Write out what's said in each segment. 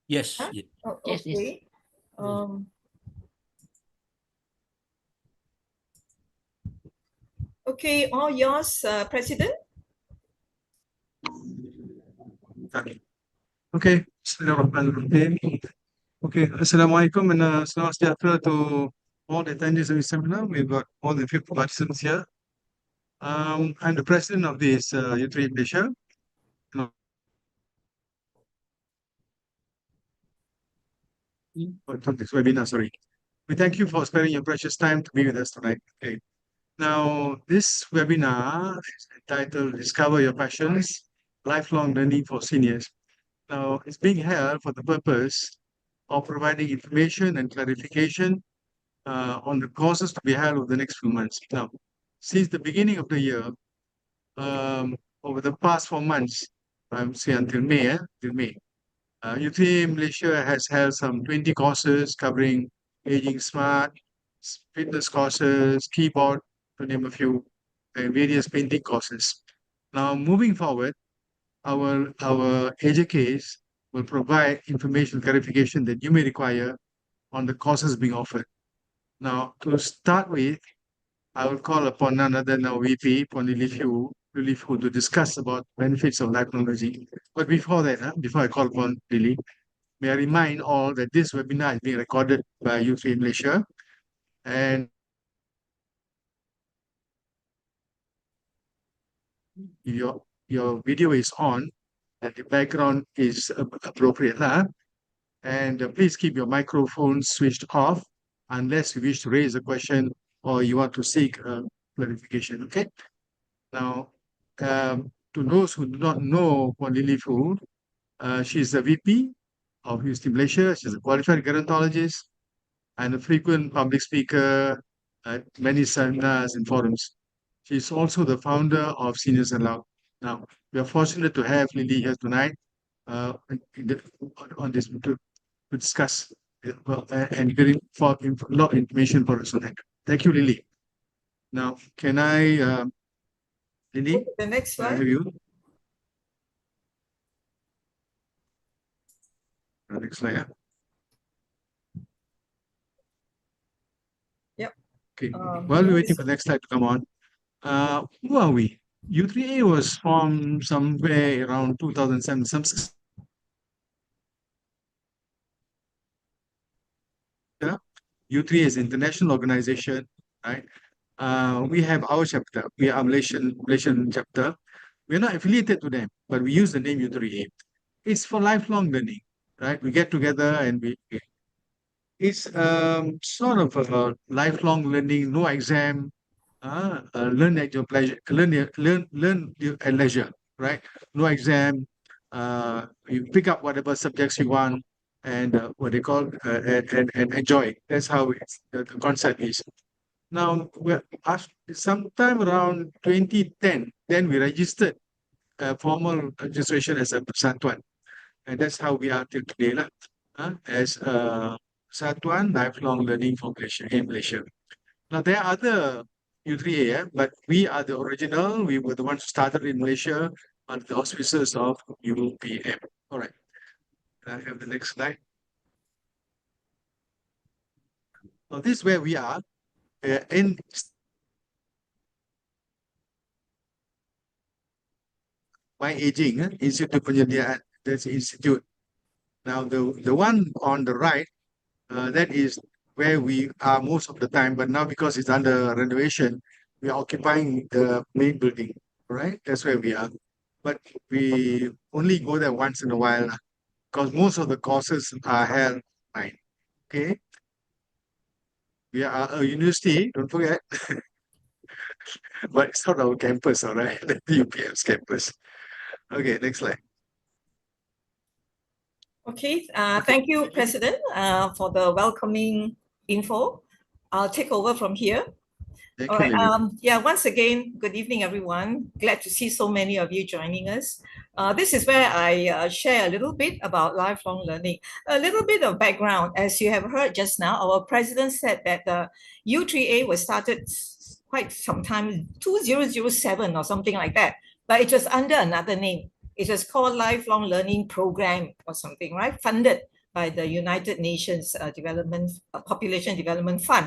Yes. Huh? Yes. Oh, Yes, yes. okay. Okay, all yours, President. Okay. Okay. Assalamualaikum and selamat sejahtera to all the attendees of this seminar. We've got more than 50 participants here. I'm the president of this U3A Malaysia. This webinar, sorry. We thank you for sparing your precious time to be with us tonight. Okay. Now, this webinar is entitled Discover Your Passions, Lifelong Learning for Seniors. Now, it's being held for the purpose of providing information and clarification on the courses to be held over the next few months. Now, since the beginning of the year, over the past 4 months, say until May, U3A Malaysia has held some 20 courses covering aging smart, fitness courses, keyboard, to name a few, and various painting courses. Now, moving forward, our AJKs will provide information clarification that you may require on the courses being offered. Now, to start with, I will call upon none other than our VP, Puan Lily Fu, to discuss about benefits of lifelong learning. But before that, before I call upon Lily, may I remind all that this webinar is being recorded by U3A Malaysia, and your video is on and the background is appropriate. And please keep your microphone switched off unless you wish to raise a question or you want to seek clarification. Okay. Now, to those who do not know Puan Lily Fu, she's the VP of U3A Malaysia. She's a qualified gerontologist and a frequent public speaker at many seminars and forums. She's also the founder of Seniors Allowed. Now, we are fortunate to have Lily here tonight on this to discuss and getting a lot of information for us tonight. Thank you, Lily. Now, can I, Lily? The next Can I slide. have you? Next slide. Yep. Okay. While we're waiting yes. for the next slide to come on, who are we? U3A was formed somewhere around 2007. U3A is an international organization, right? We have our chapter. We are a Malaysian chapter. We're not affiliated to them, but we use the name U3A. It's for lifelong learning, right? We get together and it's sort of a lifelong learning, no exam, learn at your pleasure, learn at leisure, right? No exam. You pick up whatever subjects you want and what they call and enjoy. That's how the concept is. Now, sometime around 2010, then we registered formal registration as a Persatuan, and that's how we are till today, as Persatuan Lifelong Learning for Malaysia in Malaysia. Now, there are other U3A, but we are the original. We were the ones who started in Malaysia under the auspices of UPM. All right. I have the next slide. Now, this is where we are in My Aging Institute Penyediaan. That's the institute. Now, the one on the right, that is where we are most of the time, but now because it's under renovation, we are occupying the main building, right? That's where we are. But we only go there once in a while because most of the courses are held online. Okay. We are a university, don't forget. But it's not our campus, all right? The UPM's campus. Okay, next slide. Okay, thank you, President, for the welcoming info. I'll take over from here. Thank All you, right. Lily. Yeah, once again, good evening, everyone. Glad to see so many of you joining us. This is where I share a little bit about lifelong learning. A little bit of background. As you have heard just now, our president said that the U3A was started quite some time, 2007 or something like that, but it was under another name. It was called Lifelong Learning Program or something, right? Funded by the United Nations Population Development Fund.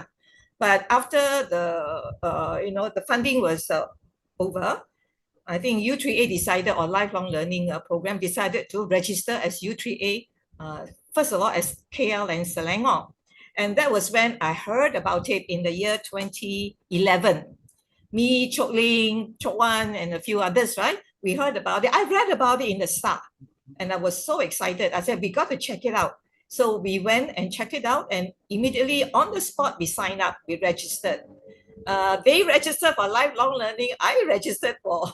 But after the funding was over, I think U3A decided, or lifelong learning program decided to register as U3A, first of all as KL and Selangor. And that was when I heard about it in the year 2011. Me, Chok Ling, Chok Wan, and a few others, right? We heard about it. I read about it in the Star, and I was so excited. I said, we got to check it out. So we went and checked it out, and immediately on the spot, we signed up, we registered. They registered for lifelong learning. I registered for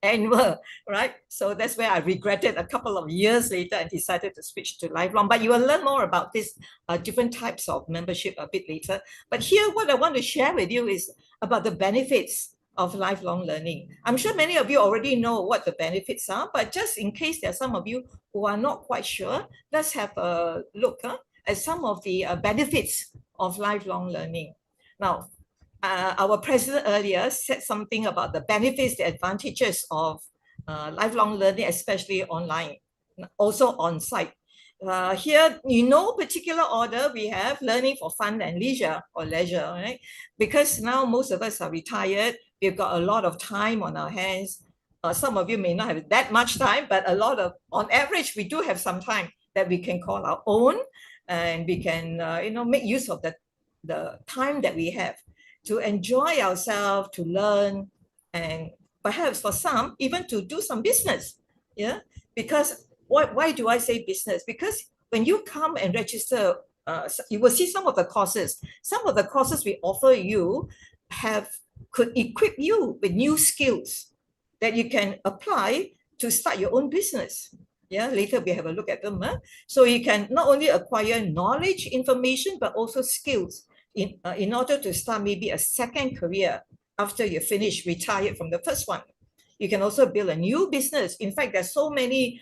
annual, right? So that's where I regretted a couple of years later and decided to switch to lifelong. But you will learn more about this different types of membership a bit later. But here, what I want to share with you is about the benefits of lifelong learning. I'm sure many of you already know what the benefits are, but just in case there are some of you who are not quite sure, let's have a look at some of the benefits of lifelong learning. Now, our president earlier said something about the benefits, the advantages of lifelong learning, especially online, also on site. Here, in no particular order, we have learning for fun and leisure, or leisure, right? Because now most of us are retired, we've got a lot of time on our hands. Some of you may not have that much time, but on average, we do have some time that we can call our own, and we can, make use of the time that we have to enjoy ourselves, to learn, and perhaps for some, even to do some business. Yeah, because why do I say business? Because when you come and register, you will see some of the courses. Some of the courses we offer you could equip you with new skills that you can apply to start your own business. Yeah, later we have a look at them. So you can not only acquire knowledge, information, but also skills in order to start maybe a second career after you finish, retired from the first one. You can also build a new business. In fact, there's so many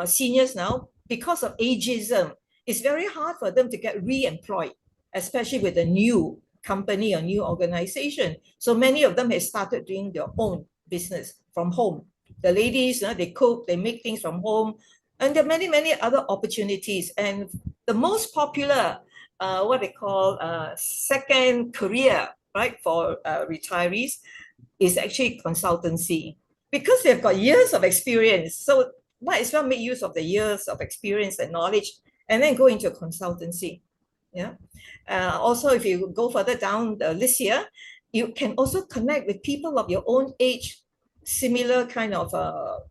seniors now, because of ageism, it's very hard for them to get re-employed, especially with a new company or new organization. So many of them have started doing their own business from home. The ladies, they cook, they make things from home, and there are many, many other opportunities. And the most popular, what they call second career, right, for retirees is actually consultancy, because they've got years of experience. So might as well make use of the years of experience and knowledge and then go into consultancy. Yeah. Also, if you go further down the list here, you can also connect with people of your own age, similar kind of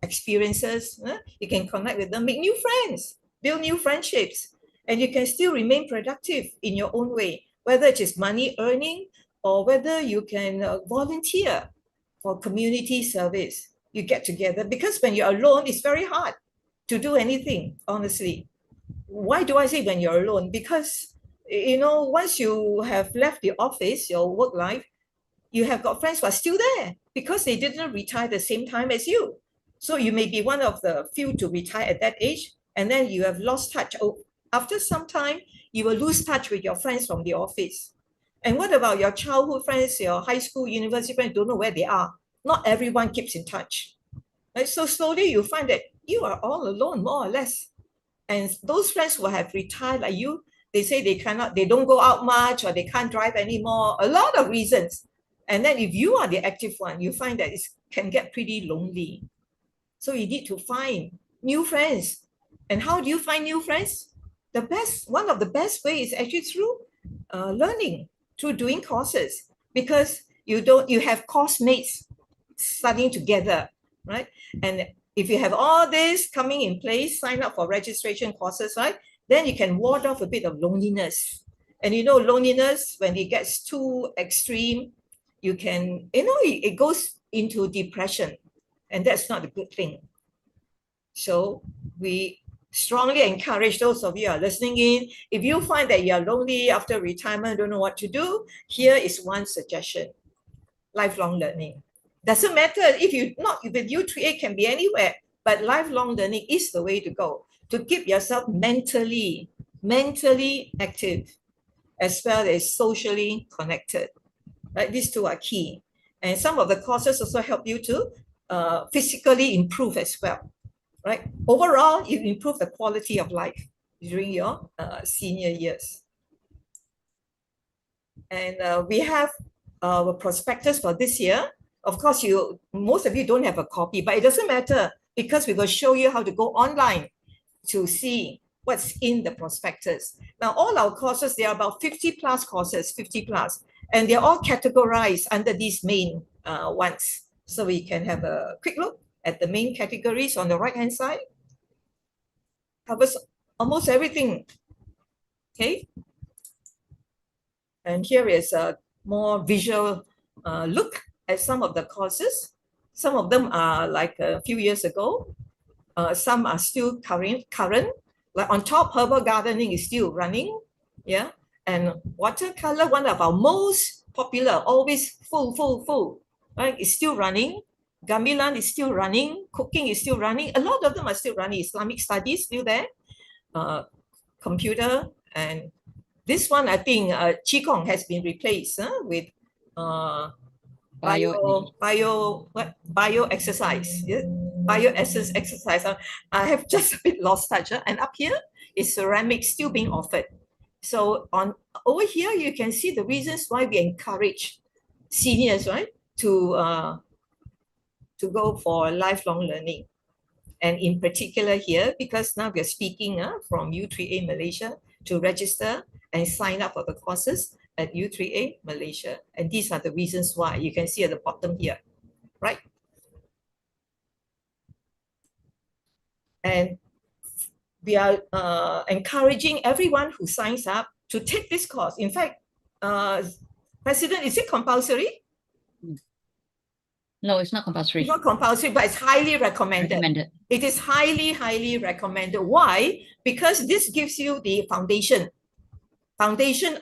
experiences. You can connect with them, make new friends, build new friendships, and you can still remain productive in your own way, whether it is money earning or whether you can volunteer for community service. You get together, because when you're alone, it's very hard to do anything, honestly. Why do I say when you're alone? Because, once you have left the office, your work life, you have got friends who are still there because they didn't retire the same time as you. So you may be one of the few to retire at that age, and then you have lost touch. After some time, you will lose touch with your friends from the office. And what about your childhood friends, your high school, university friends? Don't know where they are. Not everyone keeps in touch. Right? So slowly you find that you are all alone, more or less. And those friends who have retired like you, they say they don't go out much, or they can't drive anymore. A lot of reasons. And then if you are the active one, you find that it can get pretty lonely. So you need to find new friends. And how do you find new friends? One of the best ways is actually through learning, through doing courses, because you have course mates studying together, right? And if you have all this coming in place, sign up for registration courses, right? Then you can ward off a bit of loneliness. And loneliness, when it gets too extreme, you can, it goes into depression, and that's not a good thing. So we strongly encourage those of you who are listening in, if you find that you're lonely after retirement, don't know what to do, here is one suggestion: lifelong learning. Doesn't matter if you're not with U3A, can be anywhere, but lifelong learning is the way to go to keep yourself mentally active, as well as socially connected. Right? These two are key. And some of the courses also help you to physically improve as well. Right? Overall, you improve the quality of life. during your senior years. And we have our prospectus for this year. Of course, most of you don't have a copy, but it doesn't matter because we will show you how to go online to see what's in the prospectus. Now, all our courses, there are about 50 plus courses, 50 plus, and they're all categorized under these main ones. So we can have a quick look at the main categories on the right-hand side. Covers almost everything, okay? And here is a more visual look at some of the courses. Some of them are like a few years ago. Some are still current. Like on top, herbal gardening is still running. Yeah. And watercolor, one of our most popular, always full, right? It's still running. Gamelan is still running. Cooking is still running. A lot of them are still running. Islamic studies still there. Computer, and this one, I think Qigong has been replaced with bio exercise. Yeah? Bio essence exercise. I have just a bit lost touch. And up here is ceramics still being offered. So over here, you can see the reasons why we encourage seniors, right, to go for lifelong learning. And in particular here, because now we're speaking from U3A Malaysia to register and sign up for the courses at U3A Malaysia. And these are the reasons why. You can see at the bottom here, right? And we are encouraging everyone who signs up to take this course. In fact, President, is it compulsory? No, it's not compulsory. It's not compulsory, but it's highly recommended. It is highly, highly recommended. Why? Because this gives you the foundation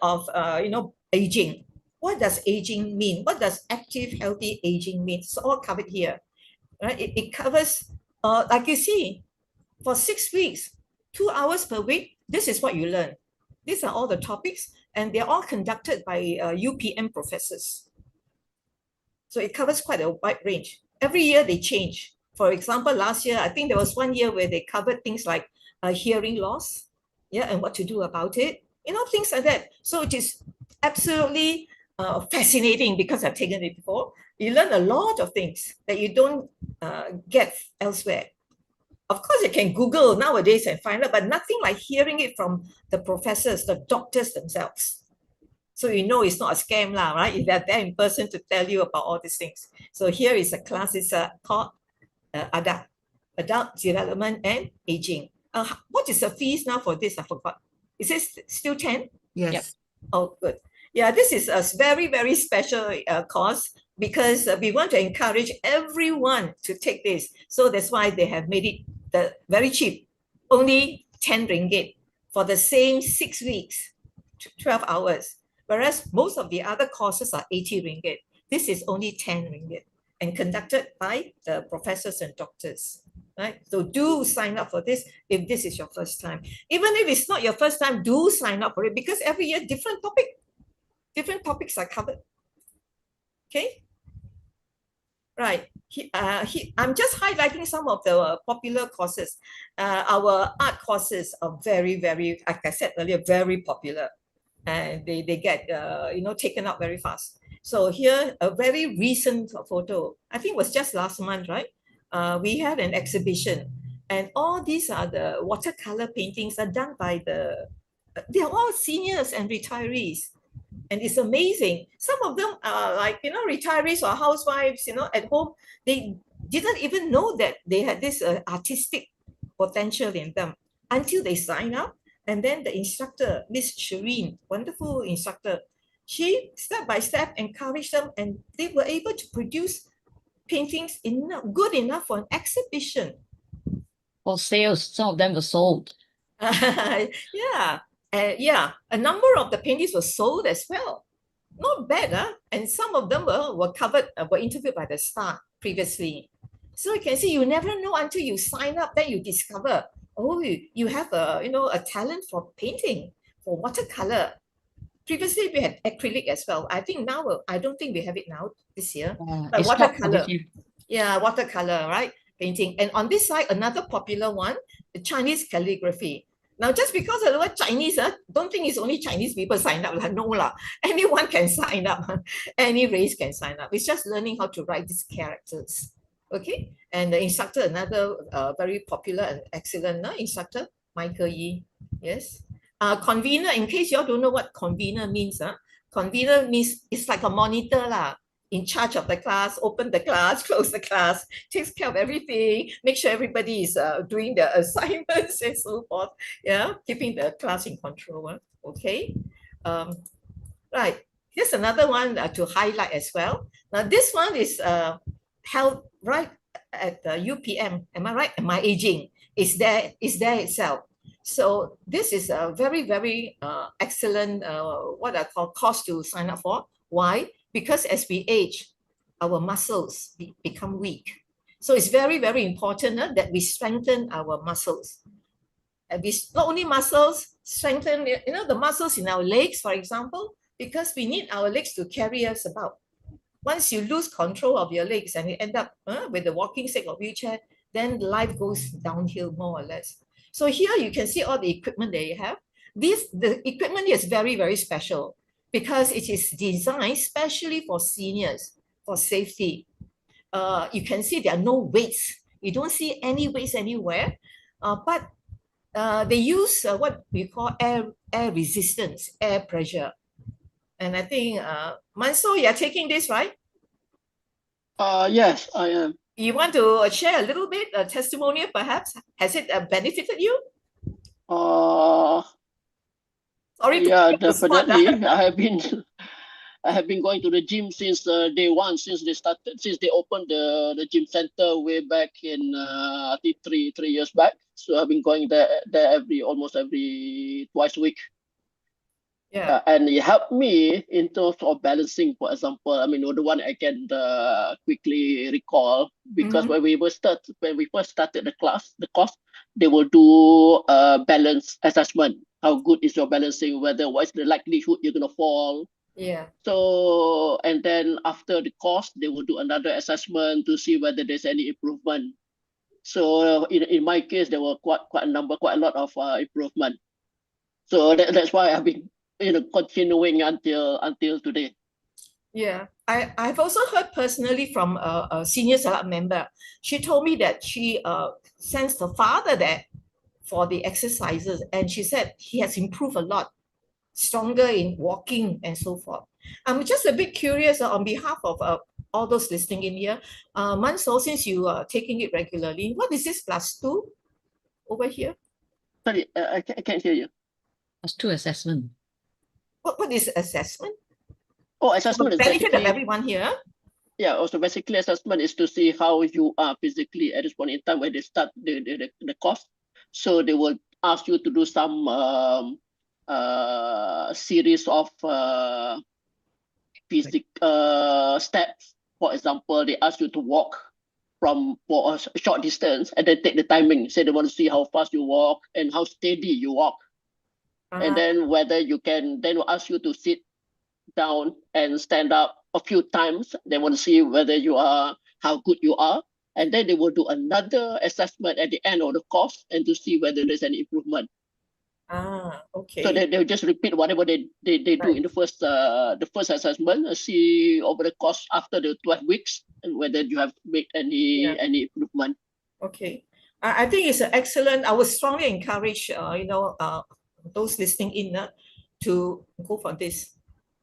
of aging. What does aging mean? What does active, healthy aging mean? It's all covered here, right? It covers, like you see, for 6 weeks, 2 hours per week. This is what you learn. These are all the topics, and they're all conducted by UPM professors. So it covers quite a wide range. Every year they change. For example, last year, I think there was 1 year where they covered things like hearing loss, yeah, and what to do about it, things like that. So it is absolutely fascinating because I've taken it before. You learn a lot of things that you don't get elsewhere. Of course, you can Google nowadays and find out, but nothing like hearing it from the professors, the doctors themselves. So it's not a scam, right? If they're there in person to tell you about all these things. So here is a class, it's called Adult Development and Aging. What is the fees now for this? I forgot. Is it still 10? Yes. Yep. Oh, good. Yeah, this is a very, very special course because we want to encourage everyone to take this. So that's why they have made it very cheap, only 10 ringgit for the same 6 weeks, 12 hours. Whereas most of the other courses are 80 ringgit. This is only 10 ringgit and conducted by the professors and doctors, right? So do sign up for this if this is your first time. Even if it's not your first time, do sign up for it because every year different topics are covered. Okay? Right. I'm just highlighting some of the popular courses. Our art courses are very, very, like I said earlier, very popular. And they get taken up very fast. So here, a very recent photo, I think it was just last month, right? We had an exhibition, and all these are the watercolor paintings are done by they're all seniors and retirees. And it's amazing. Some of them are like, retirees or housewives, at home. They didn't even know that they had this artistic potential in them until they sign up. And then the instructor, Miss Shireen, wonderful instructor, she step by step encouraged them, and they were able to produce paintings good enough for an exhibition. For sales, some of them were sold. Yeah, a number of the paintings were sold as well. Not bad, huh? And some of them were covered, were interviewed by the Star previously. So you can see, you never know until you sign up, then you discover, oh, you have a talent for painting, for watercolor. Previously, we had acrylic as well. I think now, I don't think we have it now this year. But It's watercolor. Yeah, watercolor, right? Painting. And on this side, another popular one, the Chinese calligraphy. Now, just because of the word Chinese, don't think it's only Chinese people sign up. No, lah. Anyone can sign up. Any race can sign up. It's just learning how to write these characters. Okay. And the instructor, another very popular and excellent instructor, Michael Yee. Yes. Convener, in case you all don't know what convener means, convener means it's like a monitor lah, in charge of the class, open the class, close the class, takes care of everything, make sure everybody is doing the assignments and so forth. Yeah, keeping the class in control. Okay. Right. Here's another one to highlight as well. Now, this one is held right at the UPM. Am I right? Am I aging? Is there itself. So this is a very, very excellent, what I call course to sign up for. Why? Because as we age, our muscles become weak. So it's very, very important that we strengthen our muscles. And we not only muscles, strengthen, the muscles in our legs, for example, because we need our legs to carry us about. Once you lose control of your legs and you end up with the walking stick or wheelchair, then life goes downhill more or less. So here you can see all the equipment that you have. The equipment is very, very special because it is designed specially for seniors, for safety. You can see there are no weights. You don't see any weights anywhere, but they use what we call air resistance, air pressure. And I think, Manso, you're taking this, right? Yes, I am. You want to share a little bit, a testimonial perhaps? Has it benefited you? Sorry to Yeah, put you on the spot, definitely. I have been going to the gym since day one, since they opened the gym center way back in I think three years back. So I've been going there almost every twice a week. Yeah. And it helped me in terms of balancing, for example. I mean, the one I can quickly recall, because when we first started the course, they will do a balance assessment. How good is your balancing? What's the likelihood you're gonna fall? Yeah. So, and then after the course, they will do another assessment to see whether there's any improvement. So in my case, there were quite a lot of improvement. So that's why I've been continuing until today. Yeah, I've also heard personally from a senior select member. She told me that she sends the father there for the exercises, and she said he has improved a lot, stronger in walking and so forth. I'm just a bit curious on behalf of all those listening in here. Manso, since you are taking it regularly, what is this +2 over here? Sorry, I can't hear you. +2 assessment. What is assessment? Oh, assessment For the is benefit of basically, everyone here. yeah, also basically assessment is to see how you are physically at this point in time when they start the course. So they will ask you to do some series of steps. For example, they ask you to walk for a short distance and then take the timing. Say they want to see how fast you walk and how steady you walk. And then whether you can, then will ask you to sit down and stand up a few times. They want to see whether how good you are. And then they will do another assessment at the end of the course and to see whether there's any improvement. Okay. So they'll just repeat whatever they do in the first assessment, see over the course after the 12 weeks and whether you have made any improvement. Okay. I think it's an excellent, I would strongly encourage, those listening in to go for this.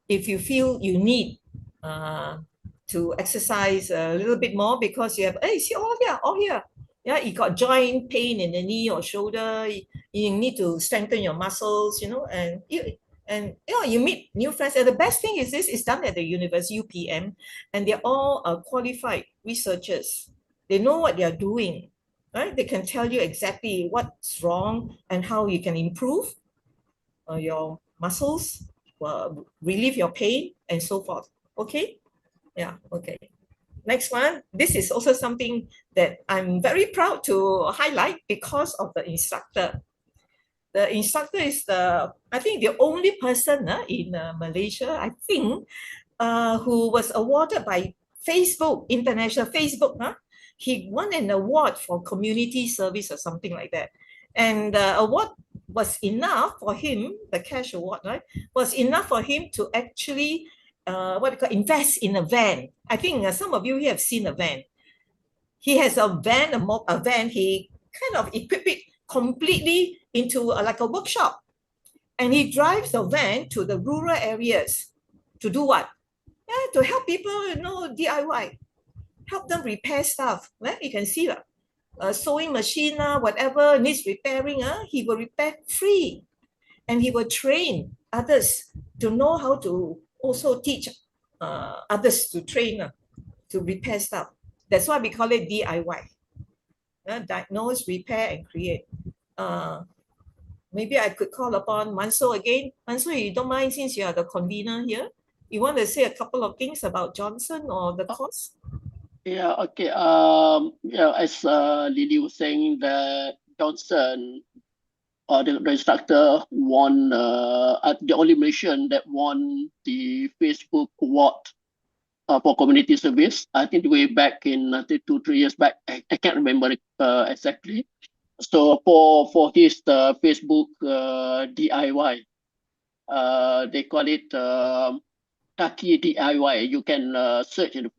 If you feel you need to exercise a little bit more because you have, see all here. Yeah, you got joint pain in the knee or shoulder, you need to strengthen your muscles, and you meet new friends. And the best thing is this is done at the university, UPM, and they're all qualified researchers. They know what they're doing, right? They can tell you exactly what's wrong and how you can improve your muscles, relieve your pain, and so forth. Okay? Yeah, okay. Next one. This is also something that I'm very proud to highlight because of the instructor. The instructor is I think the only person in Malaysia, I think, who was awarded by Facebook, International Facebook. He won an award for community service or something like that. And the award was enough for him, the cash award, right, was enough for him to actually invest in a van. I think some of you here have seen a van. He has a van, a van. He kind of equipped it completely into like a workshop, and he drives the van to the rural areas to do what? Yeah, to help people, DIY, help them repair stuff. Right? You can see a sewing machine, whatever needs repairing, he will repair free, and he will train others to know how to also teach others to train to repair stuff. That's why we call it DIY. Diagnose, repair, and create. Maybe I could call upon Manso again. Manso, you don't mind, since you are the convener here, you want to say a couple of things about Johnson or the course? Yeah, okay. As Lily was saying, that Johnson, the instructor, won the only Malaysian that won the Facebook award for community service. I think way back in 2-3 years back. I can't remember exactly. So for his Facebook DIY, they call it Kaki DIY. You can search in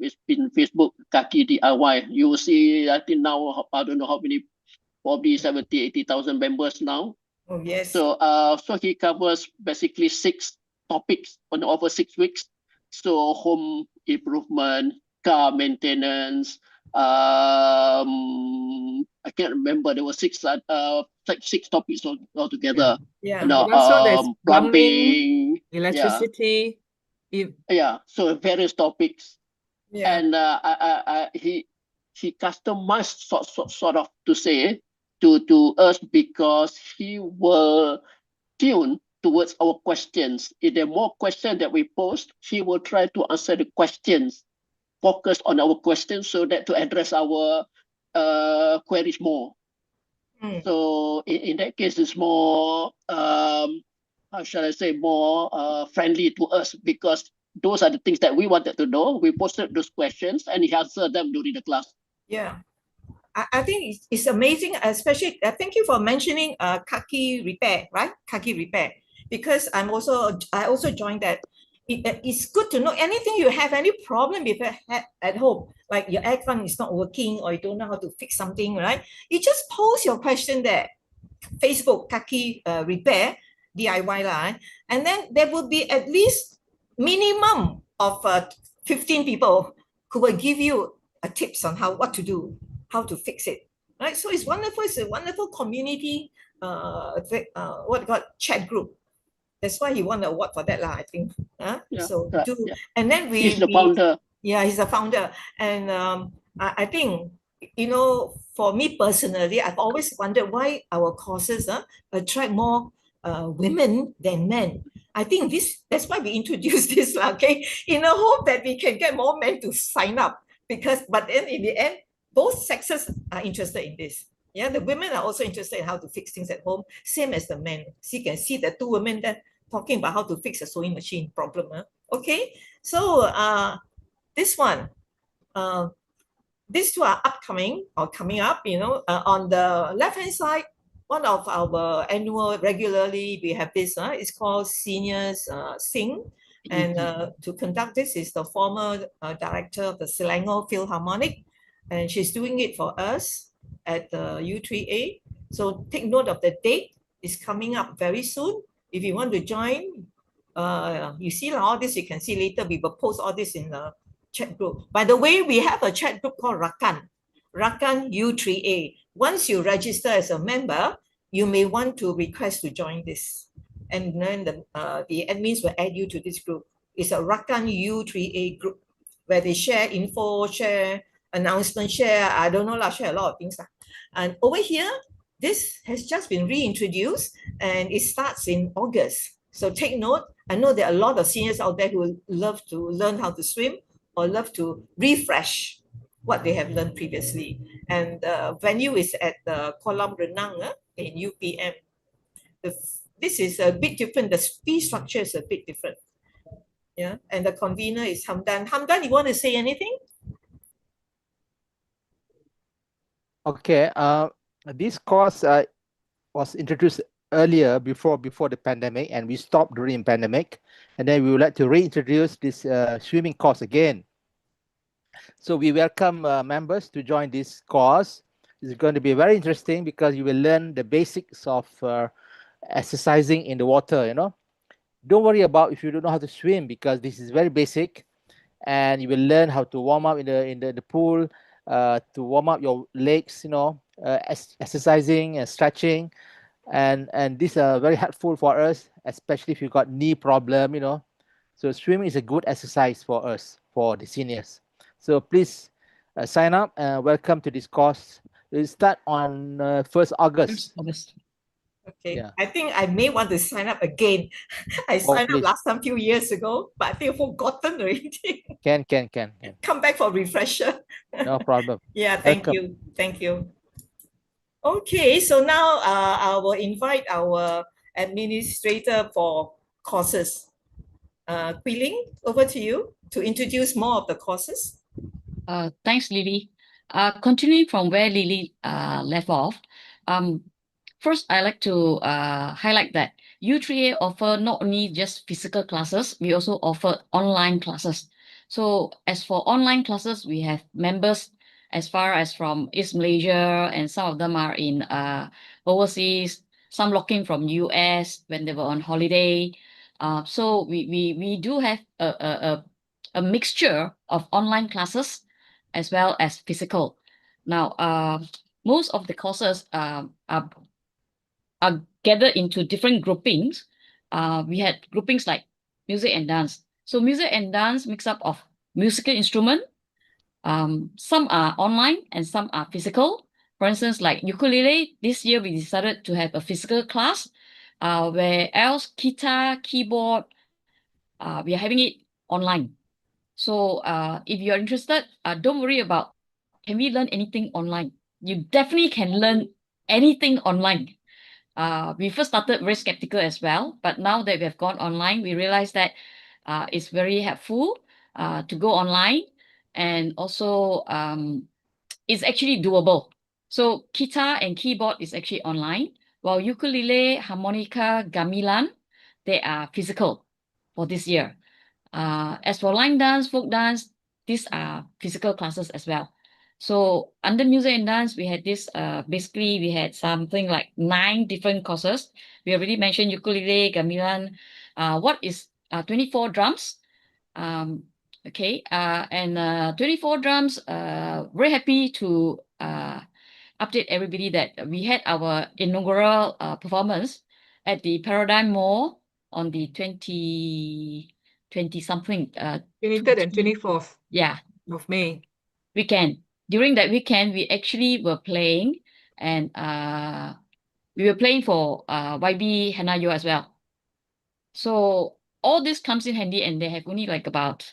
Facebook Kaki DIY. You will see, I think now, I don't know how many, probably 70,000-80,000 members now. Oh, yes. So he covers basically 6 topics over 6 weeks. So home improvement, car maintenance. I can't remember. There were 6 topics altogether. Yeah. You know, Also, there's plumbing, electricity. so various topics. Yeah. And he customized sort of to say to us, because he will tune towards our questions. If there are more questions that we post, he will try to answer the questions, focus on our questions, so that to address our queries more. So in that case, it's more how shall I say, more friendly to us, because those are the things that we wanted to know. We posted those questions and he answered them during the class. Yeah. I think it's amazing, especially thank you for mentioning Kaki repair, right? Kaki repair, because I also joined that. It's good to know anything you have, any problem with at home, like your aircon is not working or you don't know how to fix something, right? You just post your question there, Facebook Kaki repair DIY lah, and then there will be at least minimum of 15 people who will give you tips on what to do, how to fix it, right? So it's wonderful. It's a wonderful community chat group. That's why he won the award for that lah, I think. And then he's the founder. Yeah, he's the founder. And I think, for me personally, I've always wondered why our courses attract more women than men. I think that's why we introduced this, okay, in the hope that we can get more men to sign up. But then in the end, both sexes are interested in this. Yeah, the women are also interested in how to fix things at home, same as the men. So you can see the 2 women there talking about how to fix a sewing machine problem. Okay, so this one, these 2 are coming up, on the left-hand side, one of our annual, regularly we have this, it's called Seniors Sing. And to conduct this is the former director of the Selangor Philharmonic, and she's doing it for us at the U3A. So take note of the date. It's coming up very soon. If you want to join, you see all this, you can see later. We will post all this in the chat group. By the way, we have a chat group called Rakan U3A. Once you register as a member, you may want to request to join this. And then the admins will add you to this group. It's a Rakan U3A group where they share info, share announcement, share a lot of things. And over here, this has just been reintroduced and it starts in August. So take note. I know there are a lot of seniors out there who love to learn how to swim or love to refresh what they have learned previously. And the venue is at the Kolam Renang in UPM. This is a bit different. The fee structure is a bit different. Yeah, and the convener is Hamdan. Hamdan, you want to say anything? Okay. This course was introduced earlier before the pandemic, and we stopped during pandemic, and then we would like to reintroduce this swimming course again. So we welcome members to join this course. It's going to be very interesting because you will learn the basics of exercising in the water. Don't worry about if you don't know how to swim, because this is very basic, and you will learn how to warm up in the pool, to warm up your legs, exercising and stretching, and these are very helpful for us, especially if you got knee problem. So swimming is a good exercise for us, for the seniors. So please sign up and welcome to this course. It will start on 1st August. August. Okay, Yeah. I think I may want to sign up again. I signed up please. last time few years ago, but I think I've forgotten already. Can. Come back for refresher. No problem. Yeah, thank Welcome. you. Thank you. Okay, so now I will invite our administrator for courses. Kui Ling, over to you to introduce more of the courses. Thanks, Lily. Continuing from where Lily left off, first I'd like to highlight that U3A offer not only just physical classes, we also offer online classes. So as for online classes, we have members as far as from East Malaysia, and some of them are in overseas, some locking from US when they were on holiday. So we do have a mixture of online classes as well as physical. Now, most of the courses are gathered into different groupings. We had groupings like music and dance. So music and dance mix up of musical instrument. Some are online and some are physical. For instance, like ukulele, this year we decided to have a physical class, where else guitar, keyboard, we are having it online. So if you're interested, don't worry about can we learn anything online. You definitely can learn anything online. We first started very skeptical as well, but now that we have gone online, we realize that it's very helpful to go online, and also it's actually doable. So guitar and keyboard is actually online, while ukulele, harmonica, gamelan, they are physical for this year. As for line dance, folk dance, these are physical classes as well. So under music and dance, we had this, basically we had something like 9 different courses. We already mentioned ukulele, gamelan. What is 24 drums? Okay, and 24 drums, very happy to update everybody that we had our inaugural performance at the Paradigm Mall on the 20 something 23rd and 24th yeah of May. weekend. During that weekend, we actually were playing, and we were playing for YB Hanayo as well. So all this comes in handy, and they have only like about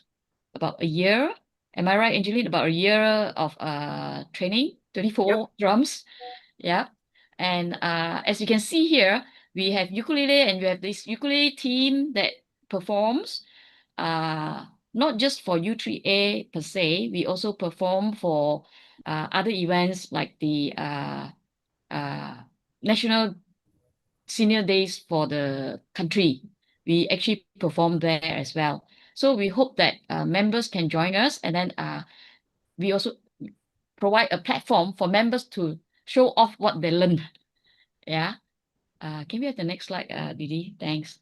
a year. Am I right, Angeline? About a year of training, 24 drums. Yeah. And as you can see here, we have ukulele, and we have this ukulele team that performs not just for U3A per se, we also perform for other events like the National Senior Days for the country. We actually perform there as well. So we hope that members can join us, and then we also provide a platform for members to show off what they learned. Yeah. Can we have the next slide, Didi? Thanks.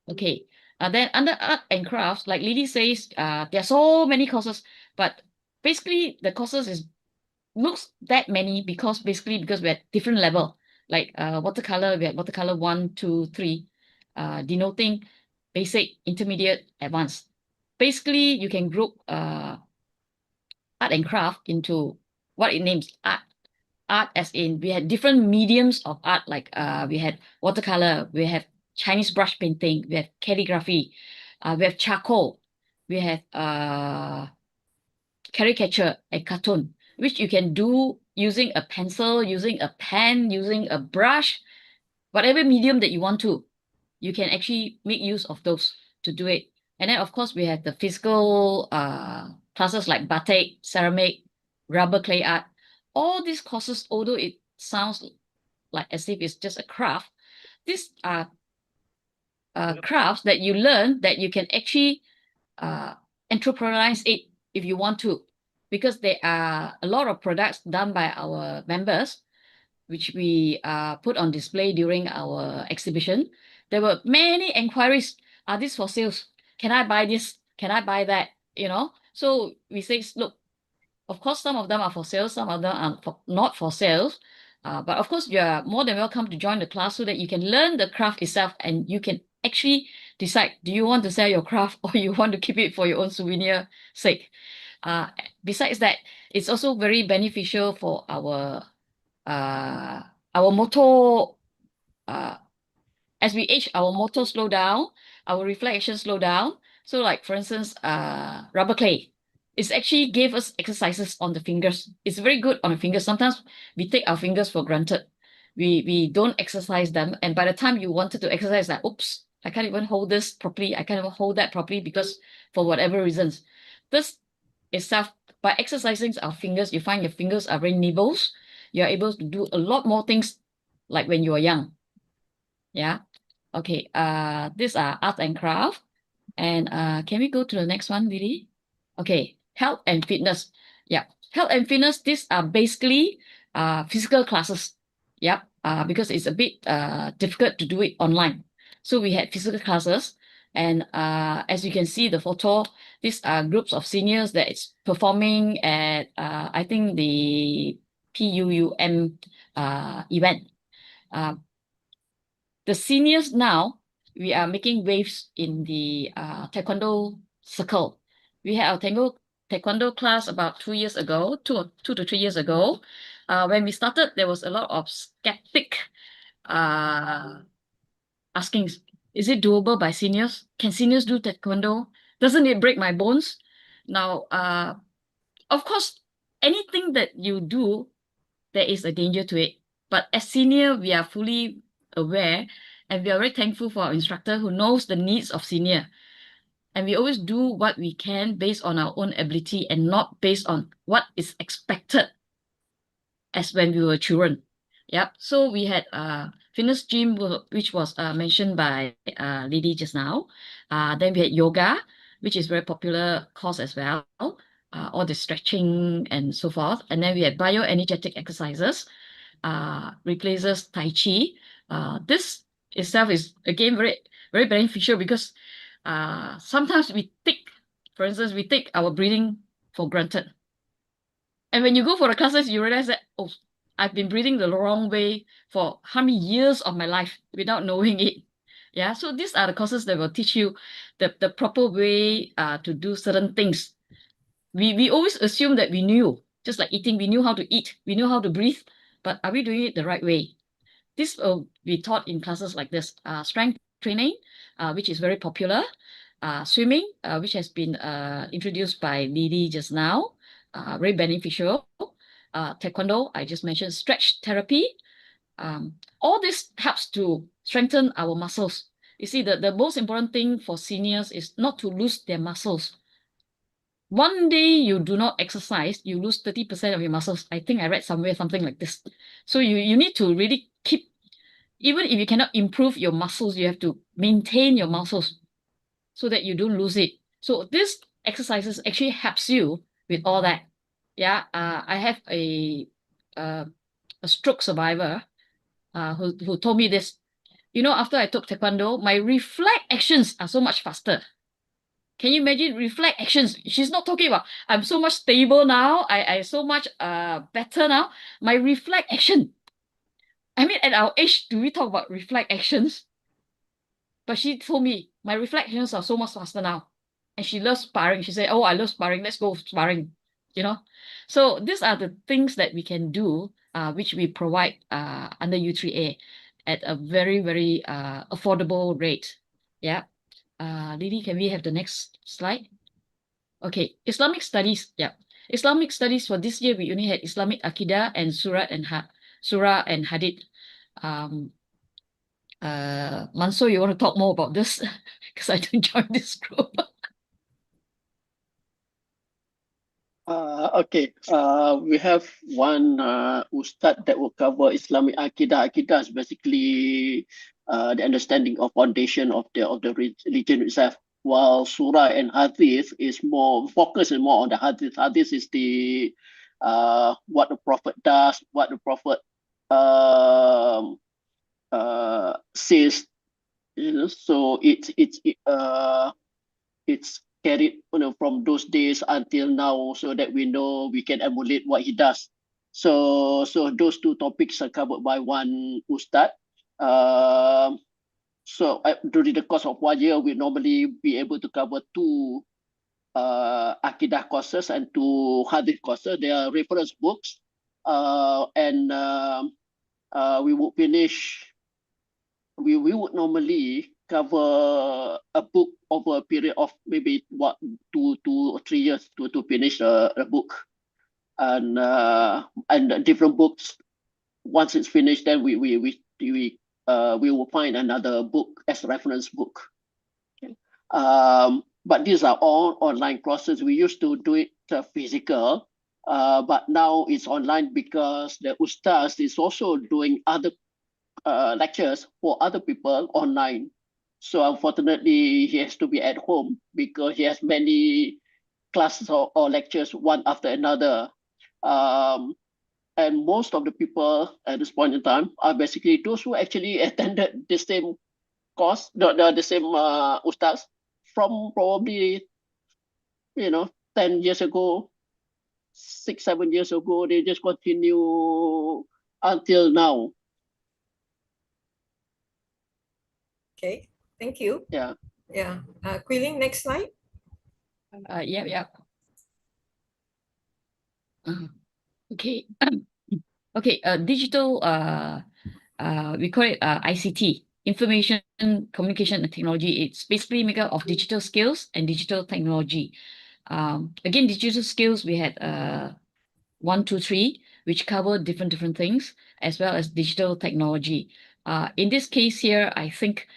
Okay. Then under art and crafts, like Lily says, there are so many courses, but basically the courses looks that many because we're at different level. Like watercolor, we have watercolor 1, 2, 3, denoting basic, intermediate, advanced. Basically, you can group art and craft into what it names art. Art as in we had different mediums of art, like we had watercolor, we have Chinese brush painting, we have calligraphy, we have charcoal, we have caricature and cartoon, which you can do using a pencil, using a pen, using a brush, whatever medium that you want to. You can actually make use of those to do it. And then, of course, we have the physical classes like batik, ceramic, rubber clay art. All these courses, although it sounds like as if it's just a craft, these are crafts that you learn that you can actually entrepreneurize it if you want to, because there are a lot of products done by our members, which we put on display during our exhibition. There were many inquiries. Are these for sales? Can I buy this? Can I buy that? You know, so we say, look, of course, some of them are for sale, some of them are not for sales. But of course, you are more than welcome to join the class so that you can learn the craft itself and you can actually decide, do you want to sell your craft or you want to keep it for your own souvenir sake? Besides that, it's also very beneficial for our motor. As we age, our motor slow down, our reflection slow down. So like, for instance, rubber clay. It's actually gave us exercises on the fingers. It's very good on the fingers. Sometimes we take our fingers for granted. We don't exercise them. And by the time you wanted to exercise, like, oops, I can't even hold this properly. I can't even hold that properly because for whatever reasons. This itself, by exercising our fingers, you find your fingers are very nimble. You're able to do a lot more things like when you were young. Yeah. Okay. These are art and craft. And can we go to the next one, Lily? Okay. Health and fitness. Yeah. Health and fitness, these are basically physical classes. Yep. Because it's a bit difficult to do it online. So we had physical classes. And as you can see the photo, these are groups of seniors that is performing at, I think, the PUUM event. The seniors now, we are making waves in the Taekwondo circle. We had our Taekwondo class about 2 years ago, two to 3 years ago. When we started, there was a lot of skeptic asking, is it doable by seniors? Can seniors do Taekwondo? Doesn't it break my bones? Now, of course, anything that you do, there is a danger to it. But as senior, we are fully aware and we are very thankful for our instructor who knows the needs of senior. And we always do what we can based on our own ability and not based on what is expected as when we were children. Yep. So we had fitness gym, which was mentioned by Lady just now. Then we had yoga, which is very popular course as well. All the stretching and so forth. And then we had bioenergetic exercises, replaces Tai Chi. This itself is again very, very beneficial because sometimes we take, for instance, we take our breathing for granted. And when you go for the classes, you realize that, oh, I've been breathing the wrong way for how many years of my life without knowing it. Yeah, so these are the courses that will teach you the proper way to do certain things. We always assume that we knew, just like eating, we knew how to eat, we knew how to breathe, but are we doing it the right way? This will be taught in classes like this. Strength training, which is very popular. Swimming, which has been introduced by Lily just now, very beneficial. Taekwondo, I just mentioned. Stretch therapy. All this helps to strengthen our muscles. You see, the most important thing for seniors is not to lose their muscles. One day you do not exercise, you lose 30% of your muscles. I think I read somewhere something like this. So you need to really keep, even if you cannot improve your muscles, you have to maintain your muscles so that you don't lose it. So this exercises actually helps you with all that. Yeah, I have a stroke survivor who told me this. You know, after I took Taekwondo, my reflex actions are so much faster. Can you imagine reflex actions? She's not talking about I'm so much stable now. I so much better now. My reflex action. I mean, at our age, do we talk about reflex actions? But she told me my reflex actions are so much faster now. And she loves sparring. She said, oh, I love sparring. Let's go sparring. You know? So these are the things that we can do, which we provide under U3A at a very, very affordable rate. Yeah. Lily, can we have the next slide? Okay, Islamic studies. Yeah, Islamic studies for this year we only had Islamic Aqidah and Surah and Hadith. Mansoor, you want to talk more about this? Because I don't join this group. Okay, we have one ustad that will cover Islamic Aqidah. Aqidah is basically the understanding of foundation of the religion itself. While Surah and Hadith is more focused and more on the Hadith. Hadith is the what the Prophet does, what the Prophet says. You know, so it's carried, you know, from those days until now, so that we know we can emulate what he does. So those two topics are covered by one ustad. So during the course of 1 year, we normally be able to cover two Akidah courses and two Hadith courses. They are reference books, and we would finish. We would normally cover a book over a period of maybe 2 or 3 years to finish a book, and different books. Once it's finished, then we will find another book as a reference book. Okay. But these are all online courses. We used to do it physical, but now it's online because the ustaz is also doing other lectures for other people online. So unfortunately, he has to be at home because he has many classes or lectures one after another. And most of the people at this point in time are basically those who actually attended the same course, the same ustaz from probably, 10 years ago, 6-7 years ago. They just continue until now. Okay, thank you. Yeah. Yeah. Quilling, next slide. Yeah. Okay. Okay. Digital. We call it ICT, Information Communication and Technology. It's basically made up of digital skills and digital technology. Again, digital skills, we had 1, 2, 3, which cover different things, as well as digital technology. In this case here, I think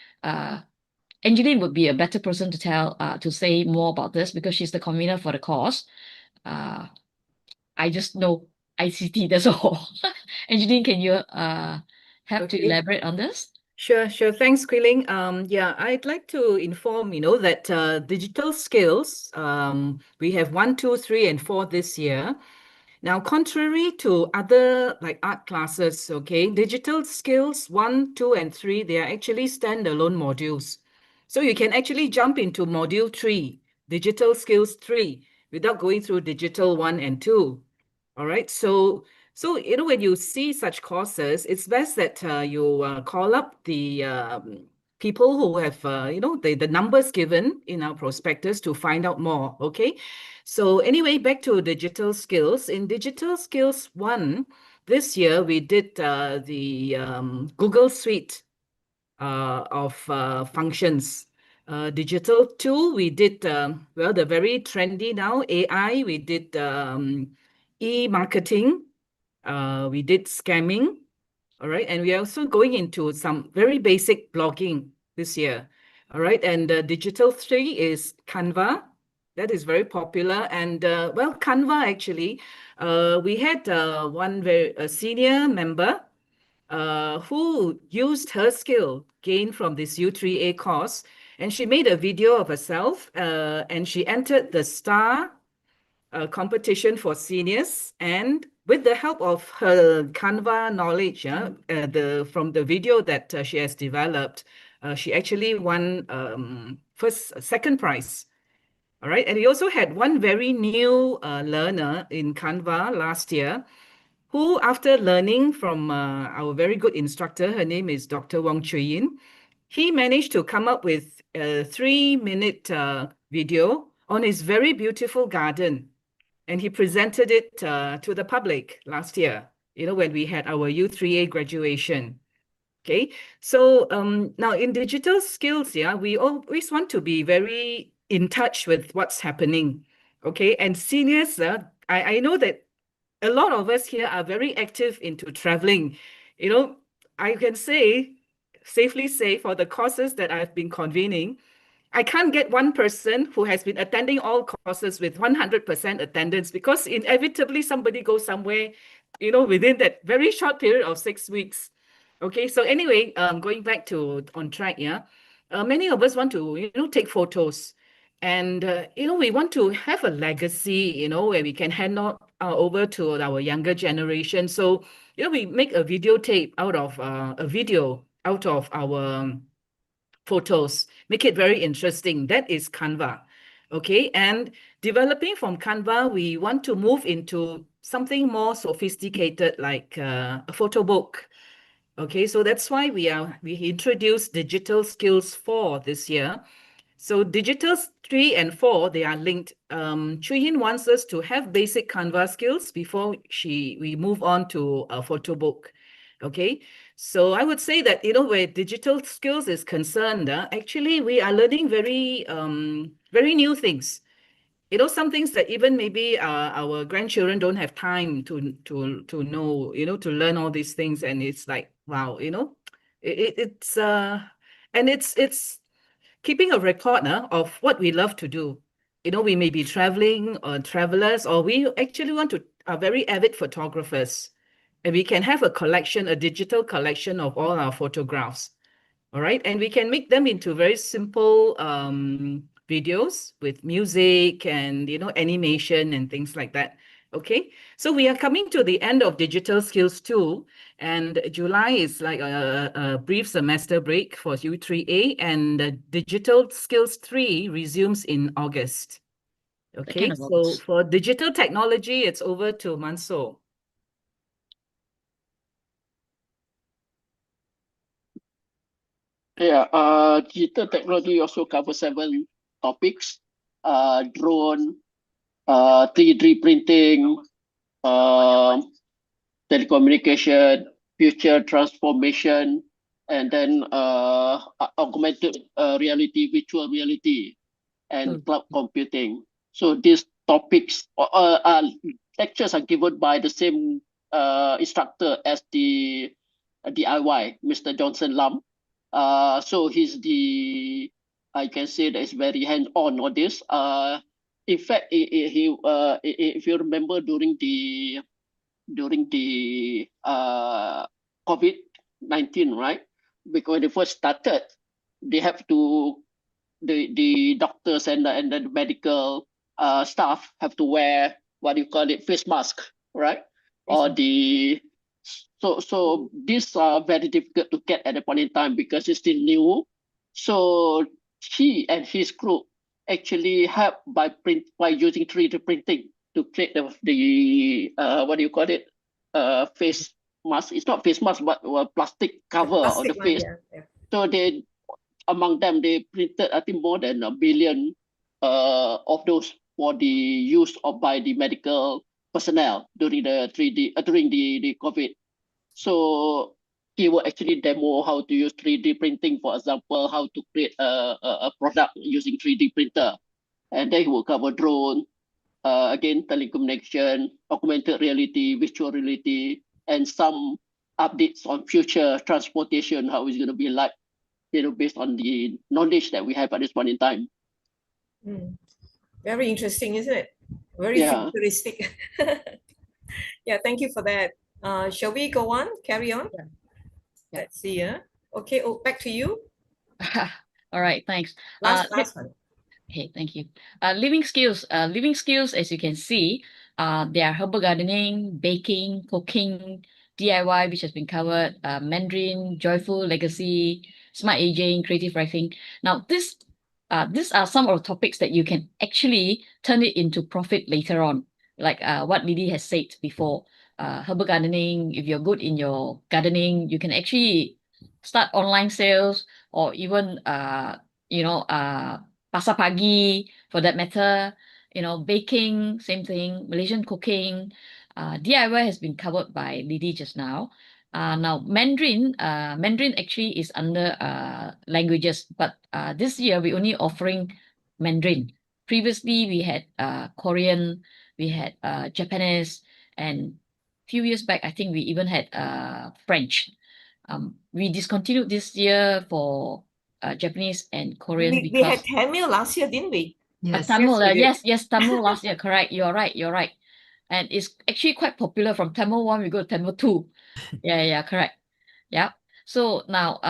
Angeline would be a better person to say more about this because she's the convener for the course. I just know ICT, that's all. Angeline, can you help to Okay. elaborate on this? Sure. Thanks, Quilling. Yeah, I'd like to inform, that digital skills, we have 1, 2, 3, and 4 this year. Now, contrary to other like art classes, okay, digital skills 1, 2, and 3, they are actually standalone modules. So you can actually jump into module 3, digital skills 3, without going through digital 1 and 2. All right. So when you see such courses, it's best that you call up the people who have the numbers given in our prospectus to find out more. Okay. So anyway, back to digital skills. In digital skills 1, this year we did the Google Suite of functions. Digital 2, we did the very trendy now AI. We did e-marketing. We did scamming. All right. And we are also going into some very basic blogging this year. All right. And digital 3 is Canva. That is very popular. And Canva actually, we had one very senior member who used her skill gained from this U3A course, and she made a video of herself and she entered the STAR competition for seniors, and with the help of her Canva knowledge, from the video that she has developed, she actually won second prize. All right. And we also had one very new learner in Canva last year who, after learning from our very good instructor, her name is Dr. Wong Chui Yin, he managed to come up with a 3-minute video on his very beautiful garden. And he presented it to the public last year, when we had our U3A graduation. Okay, so now in digital skills, we always want to be very in touch with what's happening. Okay, and seniors, I know that a lot of us here are very active into traveling. I can safely say for the courses that I've been convening, I can't get one person who has been attending all courses with 100% attendance, because inevitably somebody goes somewhere, within that very short period of 6 weeks. Okay, so anyway, going back to on track, yeah. Many of us want to, take photos. And, we want to have a legacy, where we can hand out over to our younger generation. So, we make a videotape out of a video out of our photos, make it very interesting. That is Canva. Okay, and developing from Canva, we want to move into something more sophisticated like a photo book. Okay, so that's why we introduced Digital Skills 4 this year. So Digital 3 and 4, they are linked. Chui Hin wants us to have basic Canva skills before we move on to a photo book. Okay, so I would say that, where digital skills is concerned, actually we are learning very new things. Some things that even maybe our grandchildren don't have time to know, to learn all these things, and it's like, wow, it's and it's keeping a record of what we love to do. We may be traveling or travelers, or we actually are very avid photographers, and we can have a digital collection of all our photographs. All right, and we can make them into very simple videos with music and animation and things like that. Okay, so we are coming to the end of Digital Skills 2, and July is like a brief semester break for U3A, and Digital Skills 3 resumes in August. Okay, Second of so August. for digital technology, it's over to Mansoor. Yeah, digital technology also covers 7 topics: drone, 3D printing, telecommunication, future transformation, and then augmented reality, virtual reality, and cloud computing. So these topics, lectures are given by the same instructor as the DIY, Mr. Johnson Lam. So he's I can say that he's very hands-on on this. In fact, if you remember during the COVID-19, right? Because when they first started, they have to the doctors and the medical staff have to wear what do you call it, face mask, right? Or so these are very difficult to get at the point in time because it's still new. So he and his group actually help by using 3D printing to create the what do you call it, face mask. It's not face mask, but a plastic cover on the Plastic one, face. yeah. So among them, they printed, I think, more than 1 billion of those for the use by the medical personnel during the COVID. So he will actually demo how to use 3D printing, for example, how to create a product using 3D printer. And then he will cover drone, again, telecommunication, augmented reality, virtual reality, and some updates on future transportation, how it's going to be like, based on the knowledge that we have at this point in time. Very interesting, isn't it? Very Yeah. futuristic. Yeah, thank you for that. Shall we go on? Carry on? Yeah. Let's see. Okay, back to you. All right, thanks. Last one. Okay, thank you. Living skills, as you can see, they are herbal gardening, baking, cooking, DIY, which has been covered, Mandarin, joyful legacy, smart aging, creative writing. Now, these are some of the topics that you can actually turn it into profit later on, like what Lily has said before. Herbal gardening, if you're good in your gardening, you can actually start online sales, or even pasar pagi for that matter, baking, same thing, Malaysian cooking. DIY has been covered by Lily just now. Now Mandarin actually is under languages, but this year we're only offering Mandarin. Previously we had Korean, we had Japanese, and few years back I think we even had French. We discontinued this year for Japanese and Korean We had because Tamil last year, didn't we? Tamil, Yes, we did. yes, Tamil last year, correct. You're right. And it's actually quite popular. From Tamil 1, we go to Tamil 2. Yeah, correct. Yeah. So now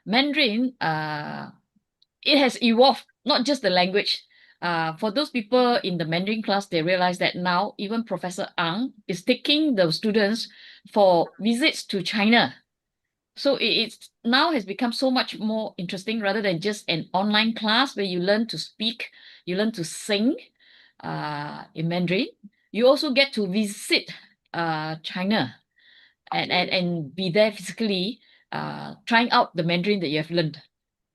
Mandarin, it has evolved, not just the language. For those people in the Mandarin class, they realize that now even Professor Ang is taking the students for visits to China. So it's now has become so much more interesting rather than just an online class where you learn to speak, you learn to sing in Mandarin. You also get to visit China and be there physically, trying out the Mandarin that you have learned.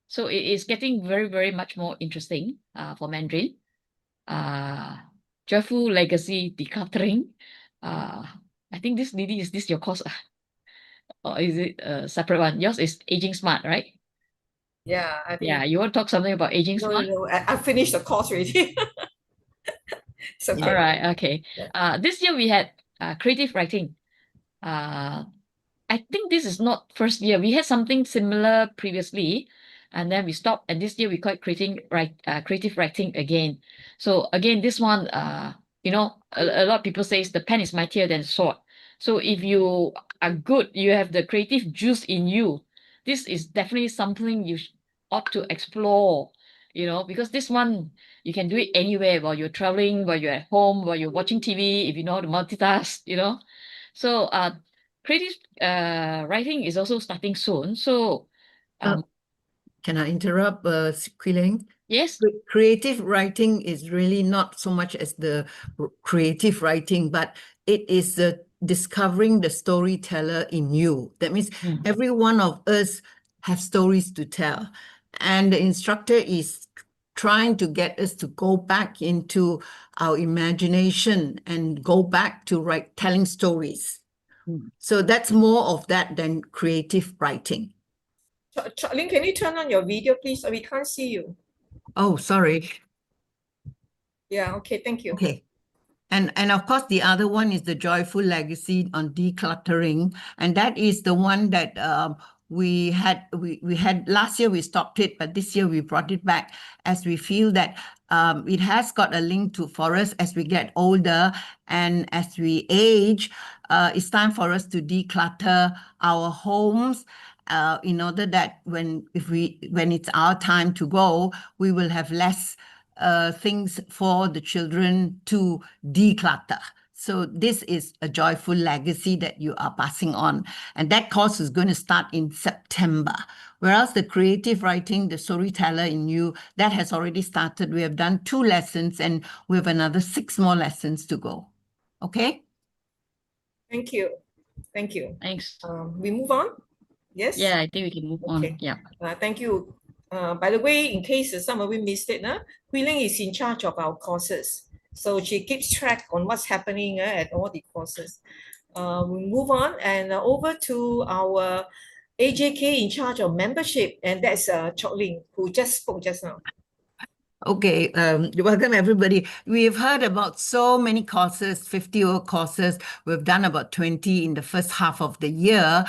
So it is getting very, very much more interesting for Mandarin. Joyful Legacy Decluttering. I think this, Lily, is this your course? Or is it a separate one? Yours is Aging Smart, right? Yeah, I think. Yeah, you want to talk something about Aging No, Smart? no, I finished the course already. It's okay. All right, okay. Yeah. This year we had creative writing. I think this is not first year. We had something similar previously, and then we stopped. And this year we call it creative writing again. So again, this one, you know, a lot of people says the pen is mightier than the sword. So if you are good, you have the creative juice in you. This is definitely something you ought to explore. You know, because this one you can do it anywhere while you're traveling, while you're at home, while you're watching TV. If you know how to multitask, you know. So creative writing is also starting soon. So, Can I interrupt, Quiling? yes, Creative writing is really not so much as the creative writing, but it is the discovering the storyteller in you. That means every one of us have stories to tell. And the instructor is trying to get us to go back into our imagination and go back to telling stories. So that's more of that than creative writing. Lynn, can you turn on your video, please? We can't see you. Oh, sorry. Yeah, okay, thank you. Okay. And of course, the other one is the Joyful Legacy on Decluttering. And that is the one that we had last year we stopped it, but this year we brought it back as we feel that it has got a link for us as we get older and as we age. It's time for us to declutter our homes in order that when it's our time to go, we will have less things for the children to declutter. So this is a joyful legacy that you are passing on. And that course is going to start in September. Whereas the creative writing, the storyteller in you, that has already started. We have done 2 lessons and we have another 6 more lessons to go. Okay? Thank you. Thank you. thanks. We move on? Yes? Yeah, I think we can move Okay. on. Yeah. Thank you. By the way, in case some of you missed it, Hui Ling is in charge of our courses. So she keeps track on what's happening at all the courses. We move on and over to our AJK in charge of membership, and that's Chok Ling, who just spoke just now. Okay, welcome everybody. We've heard about so many courses, 50 over courses. We've done about 20 in the first half of the year.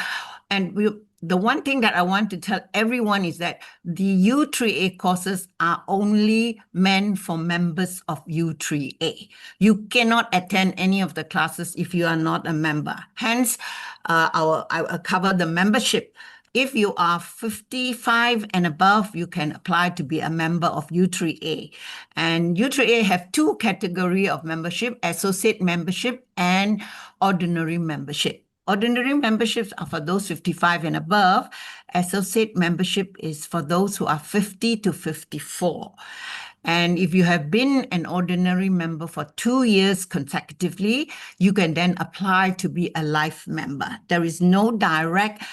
And the one thing that I want to tell everyone is that the U3A courses are only meant for members of U3A. You cannot attend any of the classes if you are not a member. Hence, I will cover the membership. If you are 55 and above, you can apply to be a member of U3A. And U3A have 2 categories of membership, associate membership and ordinary membership. Ordinary memberships are for those 55 and above. Associate membership is for those who are 50 to 54. And if you have been an ordinary member for 2 years consecutively, you can then apply to be a life member. There is no direct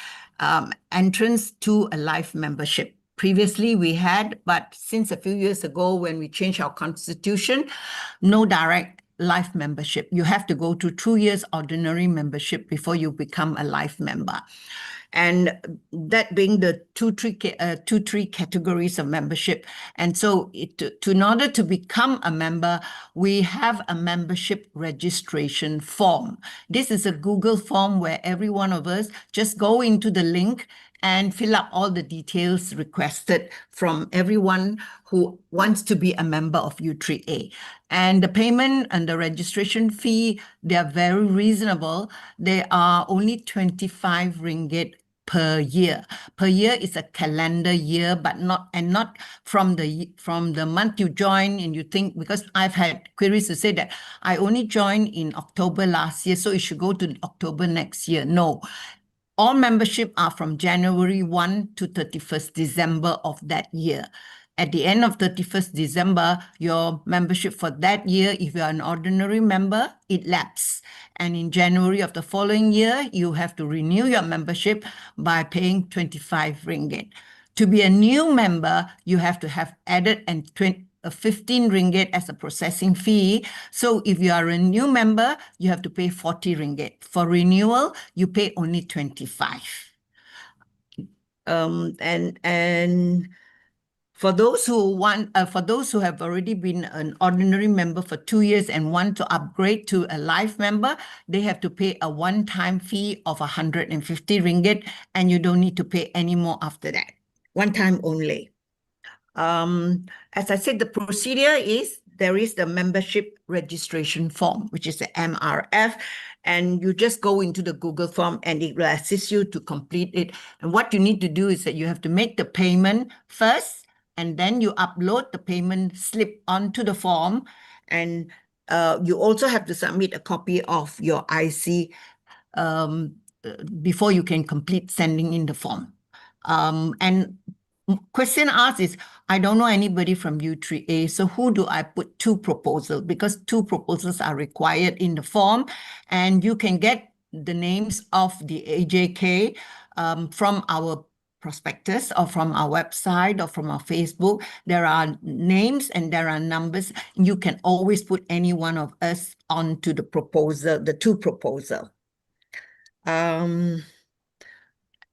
entrance to a life membership. Previously we had, but since a few years ago when we changed our constitution, no direct life membership. You have to go to 2 years ordinary membership before you become a life member. And that being the two, three categories of membership. And so in order to become a member, we have a membership registration form. This is a Google form where every one of us just go into the link and fill up all the details requested from everyone who wants to be a member of U3A. And the payment and the registration fee, they are very reasonable. They are only 25 ringgit per year. Per year is a calendar year, but not from the month you join and you think, because I've had queries to say that I only joined in October last year, so it should go to October next year. No. All membership are from January 1 to 31st December of that year. At the end of 31st December, your membership for that year, if you are an ordinary member, it lapses. And in January of the following year, you have to renew your membership by paying 25 ringgit. To be a new member, you have to have added 15 ringgit as a processing fee. So if you are a new member, you have to pay 40 ringgit. For renewal, you pay only 25. And for those who have already been an ordinary member for 2 years and want to upgrade to a life member, they have to pay a one-time fee of 150 ringgit, and you don't need to pay any more after that. One time only. As I said, the procedure is there is the membership registration form, which is the MRF, and you just go into the Google form and it will assist you to complete it. And what you need to do is that you have to make the payment first, and then you upload the payment slip onto the form, and you also have to submit a copy of your IC before you can complete sending in the form. And question asked is, I don't know anybody from U3A, so who do I put 2 proposals? Because 2 proposals are required in the form, and you can get the names of the AJK from our prospectus or from our website or from our Facebook. There are names and there are numbers. You can always put any one of us onto the proposal, the 2 proposal.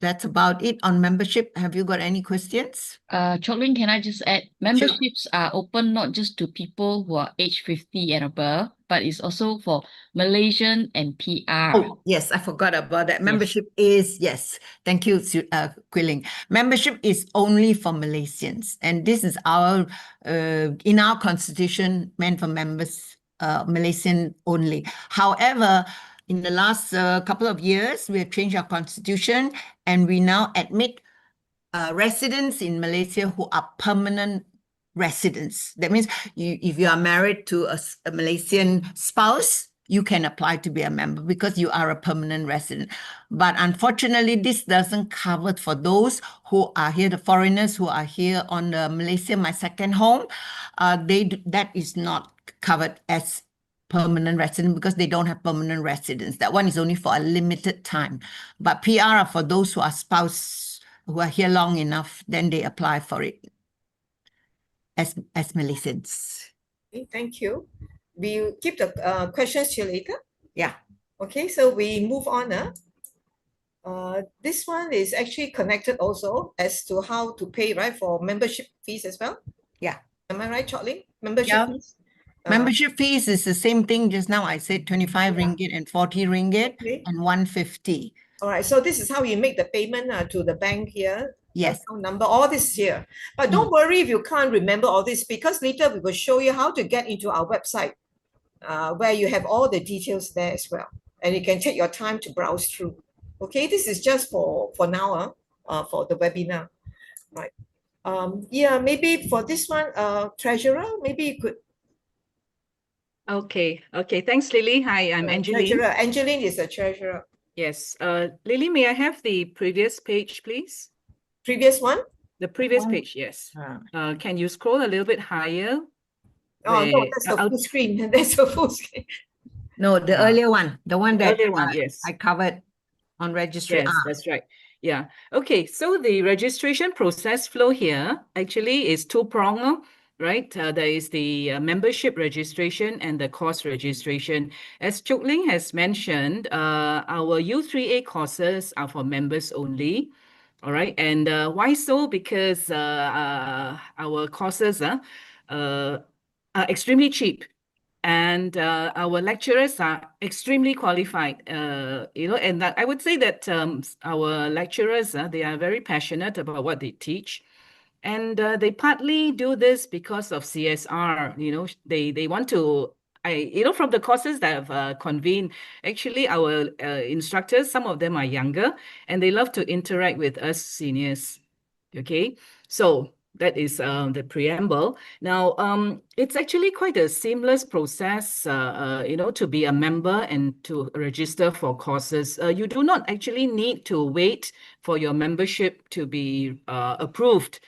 That's about it on membership. Have you got any questions? Chok Ling, can I just add? Memberships are open not just to people who are age 50 and above, but it's also for Malaysian and PR. Oh, yes, I forgot about that. Membership is, yes. Thank you, Quilling. Membership is only for Malaysians. And this is our, in our constitution, meant for members, Malaysian only. However, in the last couple of years, we have changed our constitution, and we now admit residents in Malaysia who are permanent residents. That means if you are married to a Malaysian spouse, you can apply to be a member because you are a permanent resident. But unfortunately, this doesn't cover for those who are here, the foreigners who are here on the Malaysia, my second home. That is not covered as permanent resident because they don't have permanent residence. That one is only for a limited time. But PR are for those who are spouse, who are here long enough, then they apply for it as Malaysians. Okay, thank you. We'll keep the questions till later. Yeah. Okay, so we move on. This one is actually connected also as to how to pay, right, for membership fees as well. Yeah. Am I right, Chok Ling? Membership Yeah. fees? Membership fees is the same thing. Just now I said 25 ringgit and 40 ringgit and 150. All right, so this is how you make the payment to the bank here. Yes. Account number, all this here. But don't worry if you can't remember all this, because later we will show you how to get into our website where you have all the details there as well. And you can take your time to browse through. Okay, this is just for now, for the webinar. Right. Yeah, maybe for this one, Treasurer, maybe you could. Okay. Thanks, Lily. Hi, I'm Angeline. Treasurer. Angeline is the treasurer. Yes. Lily, may I have the previous page, please? Previous one? The previous page, yes. Can you scroll a little bit higher? Oh, no, that's a full screen. That's a full screen. No, the earlier one. The one that yes. I covered on registry. Yes, that's right. Yeah. Okay, so the registration process flow here actually is two-pronged, right? There is the membership registration and the course registration. As Chok Ling has mentioned, our U3A courses are for members only. All right, and why so? Because our courses are extremely cheap, and our lecturers are extremely qualified. And I would say that our lecturers they are very passionate about what they teach, and they partly do this because of CSR. They want to from the courses that I've convened, actually our instructors, some of them are younger and they love to interact with us seniors. Okay, so that is the preamble. Now, it's actually quite a seamless process, to be a member and to register for courses. You do not actually need to wait for your membership to be approved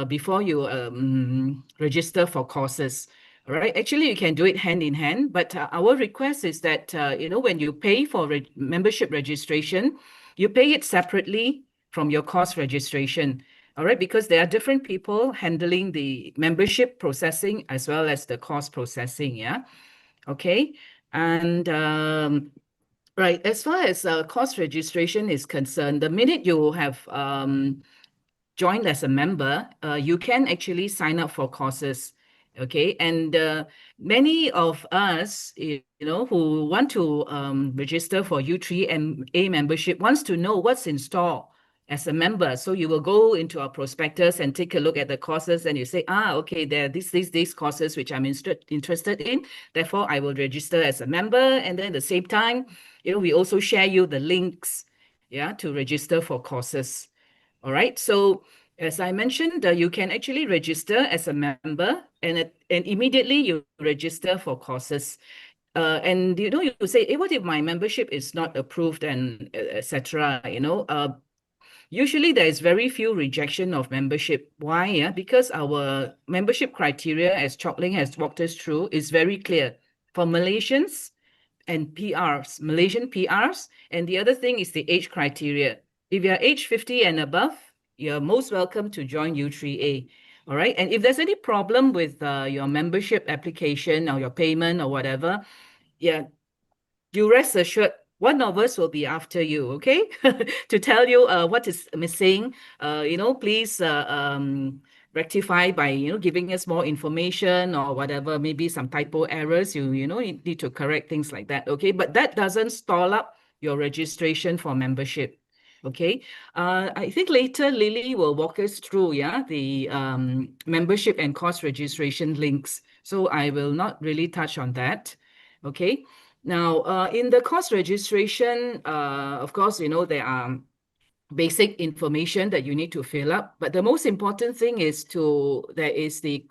before you register for courses. All right. Actually, you can do it hand in hand, but our request is that, when you pay for membership registration, you pay it separately from your course registration. All right, because there are different people handling the membership processing as well as the course processing. Yeah. Okay. And right, as far as course registration is concerned, the minute you have joined as a member, you can actually sign up for courses. Okay, and many of us, who want to register for U3A membership, wants to know what's in store as a member. So you will go into our prospectus and take a look at the courses, and you say, okay, there are these courses which I'm interested in. Therefore, I will register as a member. And then at the same time, we also share you the links, to register for courses. All right. So as I mentioned, you can actually register as a member, and immediately you register for courses. And you say, hey, what if my membership is not approved, and etc. Usually there is very few rejection of membership. Why? Yeah, because our membership criteria, as Chok Ling has walked us through, is very clear for Malaysians and PRs, Malaysian PRs. And the other thing is the age criteria. If you're age 50 and above, you're most welcome to join U3A. All right. And if there's any problem with your membership application or your payment or whatever, you rest assured, one of us will be after you, okay? To tell you what is missing. Please rectify by giving us more information or whatever, maybe some typo errors. You need to correct things like that, okay? But that doesn't stall up your registration for membership. Okay, I think later Lily will walk us through, the membership and course registration links. So I will not really touch on that. Okay. Now, in the course registration, of course, there are basic information that you need to fill up. But the most important thing is there is the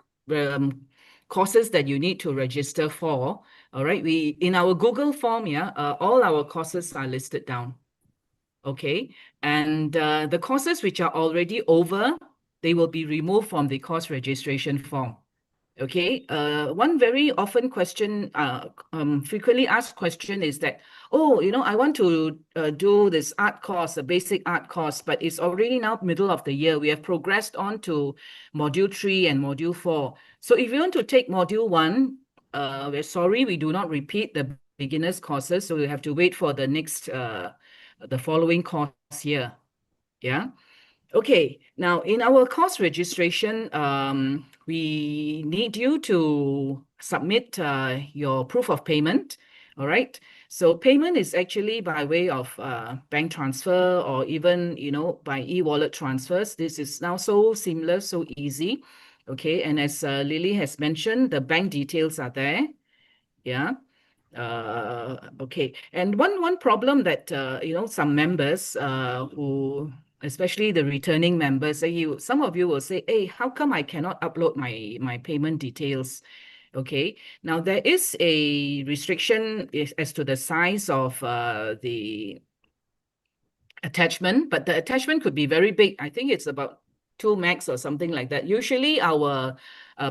courses that you need to register for. All right. In our Google form, all our courses are listed down. Okay. And the courses which are already over, they will be removed from the course registration form. Okay, one very often question, frequently asked question is that, I want to do this art course, a basic art course, but it's already now middle of the year. We have progressed on to module 3 and module 4. So if you want to take module 1, we're sorry, we do not repeat the beginners courses. So you have to wait for the next, the following course year. Yeah. Okay, now in our course registration, we need you to submit your proof of payment. All right, so payment is actually by way of bank transfer or even, by e-wallet transfers. This is now so seamless, so easy. Okay, and as Lily has mentioned, the bank details are there. Yeah. Okay, and one problem that some members who, especially the returning members, some of you will say, hey, how come I cannot upload my payment details? Okay, now there is a restriction as to the size of the attachment, but the attachment could be very big. I think it's about 2 megs or something like that. Usually our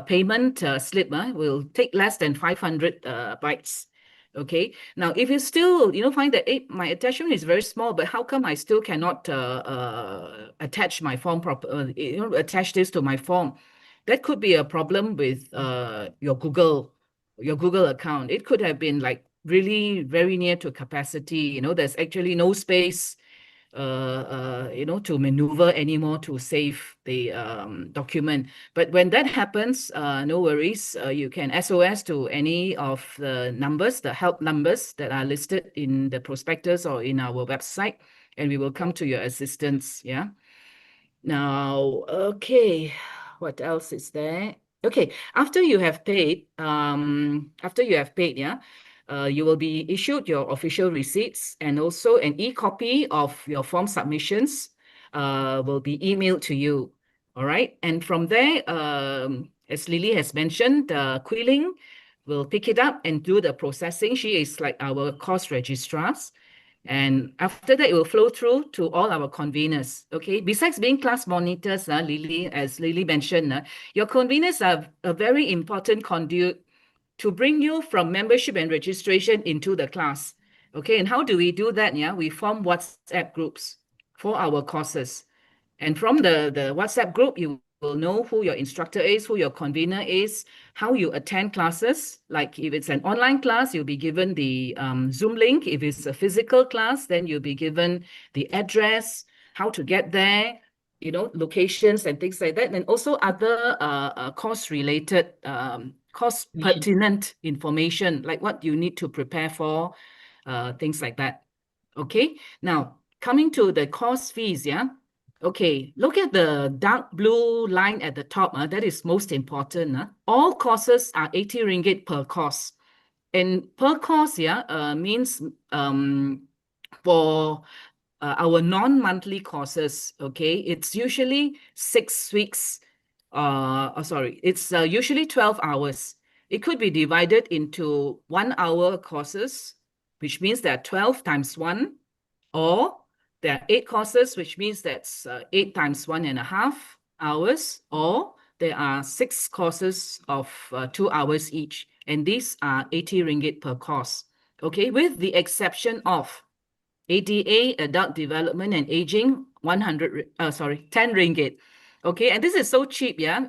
payment slip will take less than 500 bytes. Okay, now if you still find that my attachment is very small, but how come I still cannot attach my form attach this to my form? That could be a problem with your Google account. It could have been like really very near to capacity. There's actually no space to maneuver anymore to save the document. But when that happens, no worries. You can SOS to any of the numbers, the help numbers that are listed in the prospectus or in our website, and we will come to your assistance. Yeah. Now, okay, what else is there? Okay, after you have paid, yeah, you will be issued your official receipts, and also an e-copy of your form submissions will be emailed to you. All right, and from there, as Lily has mentioned, Kui Ling will pick it up and do the processing. She is like our course registrars. And after that, it will flow through to all our conveners. Okay. Besides being class monitors, Lily, as Lily mentioned, your conveners are a very important conduit to bring you from membership and registration into the class. Okay. And how do we do that? Yeah, we form WhatsApp groups for our courses. And from the WhatsApp group, you will know who your instructor is, who your convener is, how you attend classes. Like if it's an online class, you'll be given the Zoom link. If it's a physical class, then you'll be given the address, how to get there, you know, locations and things like that. And also other course-related, course-pertinent information, like what you need to prepare for, things like that. Okay, now coming to the course fees, yeah. Okay, look at the dark blue line at the top. That is most important. All courses are 80 ringgit per course. And per course, yeah, means for our non-monthly courses, okay, it's usually 6 weeks. It's usually 12 hours. It could be divided into 1 hour courses, which means there are 12 times 1, or there are 8 courses, which means that's 8 times 1.5 hours, or there are 6 courses of 2 hours each. And these are 80 ringgit per course. Okay, with the exception of ADA, Adult Development and Aging, 10 ringgit. Okay, and this is so cheap, yeah.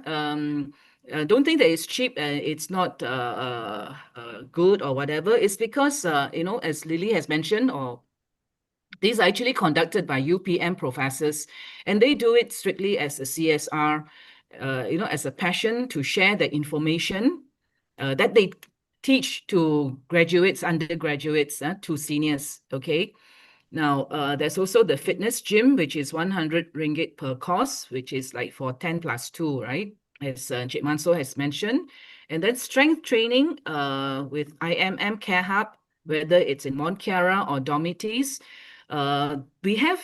Don't think that it's cheap and it's not good or whatever. It's because, you know, as Lily has mentioned, or these are actually conducted by UPM professors, and they do it strictly as a CSR, you know, as a passion to share the information that they teach to graduates, undergraduates, to seniors, okay? Now, there's also the fitness gym, which is 100 ringgit per course, which is like for 10 plus 2, right? As Cik Manso has mentioned. And then strength training with IMM Care Hub, whether it's in Mont Kiara or Dormities. We have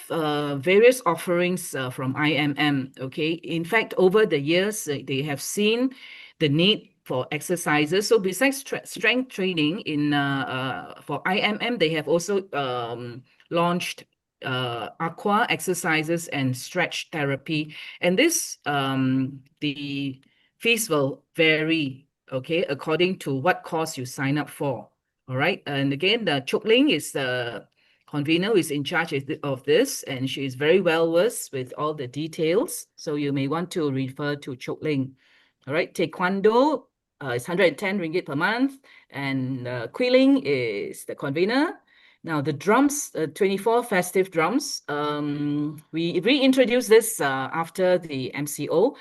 various offerings from IMM, okay? In fact, over the years, they have seen the need for exercises. So besides strength training in for IMM, they have also launched aqua exercises and stretch therapy. And this, the fees will vary, okay, according to what course you sign up for. All right. And again, the Chok Ling is the convener who is in charge of this, and she is very well versed with all the details. So you may want to refer to Chok Ling. All right. Taekwondo is 110 ringgit per month, and Kui Ling is the convener. Now the drums, 24 festive drums, we reintroduced this after the MCO,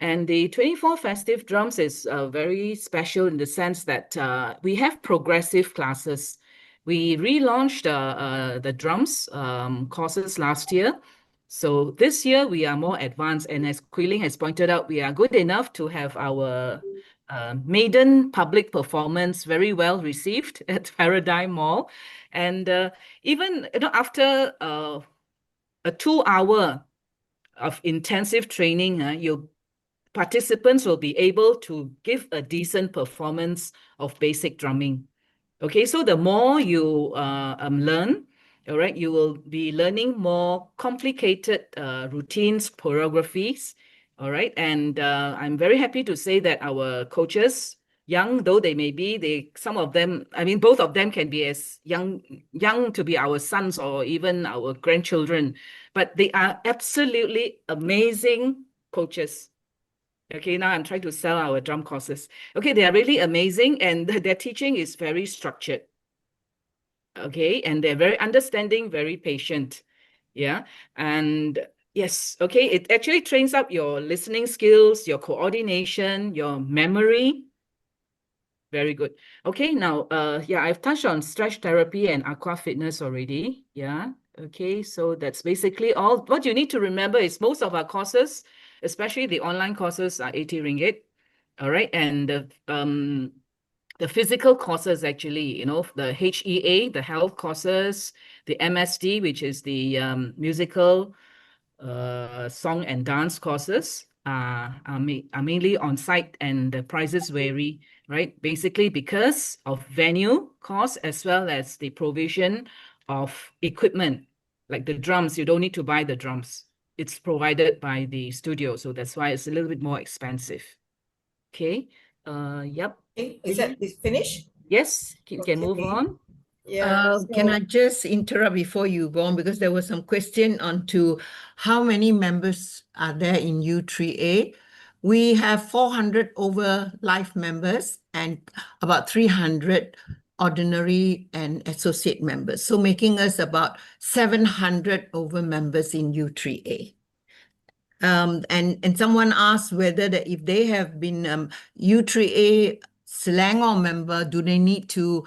and the 24 festive drums is very special in the sense that we have progressive classes. We relaunched the drums courses last year. So this year we are more advanced, and as Kui Ling has pointed out, we are good enough to have our maiden public performance very well received at Paradigm Mall. And even, you know, after a 2-hour of intensive training, your participants will be able to give a decent performance of basic drumming. Okay, so the more you learn, all right, you will be learning more complicated routines, choreographies, all right. And I'm very happy to say that our coaches, young though they may be, some of them, I mean, both of them can be as young to be our sons or even our grandchildren, but they are absolutely amazing coaches. Okay, now I'm trying to sell our drum courses. Okay, they are really amazing, and their teaching is very structured. Okay, and they're very understanding, very patient. Yeah, and yes, okay, it actually trains up your listening skills, your coordination, your memory. Very good. Okay, now, yeah, I've touched on stretch therapy and aqua fitness already. Yeah, okay, so that's basically all. What you need to remember is most of our courses, especially the online courses, are 80 ringgit. All right, and the physical courses actually, the HEA, the health courses, the MSD, which is the musical, song and dance courses are mainly on site, and the prices vary, right? Basically because of venue costs as well as the provision of equipment, like the drums. You don't need to buy the drums. It's provided by the studio, so that's why it's a little bit more expensive. Okay. Yep. Okay, is that finished? Yes, you can move Okay. on. Yeah. Can I just interrupt before you go on, because there was some question onto how many members are there in U3A. We have 400 over life members and about 300 ordinary and associate members, so making us about 700 over members in U3A. And someone asked whether if they have been U3A Selangor member, do they need to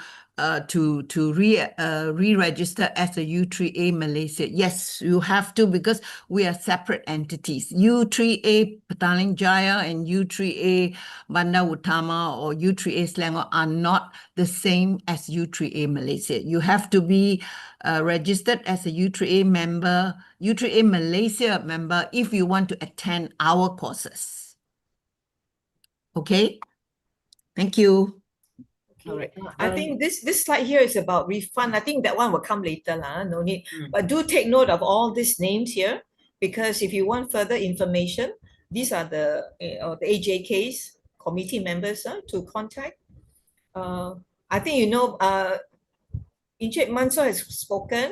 re-register as a U3A Malaysia? Yes, you have to, because we are separate entities. U3A Petaling Jaya and U3A Bandar Utama or U3A Selangor are not the same as U3A Malaysia. You have to be registered as a U3A member, U3A Malaysia member, if you want to attend our courses. Okay, thank you. All right. I think this slide here is about refund. I think that one will come later, no need. But do take note of all these names here, because if you want further information, these are the AJK's committee members to contact. I think Encik Mansor has spoken.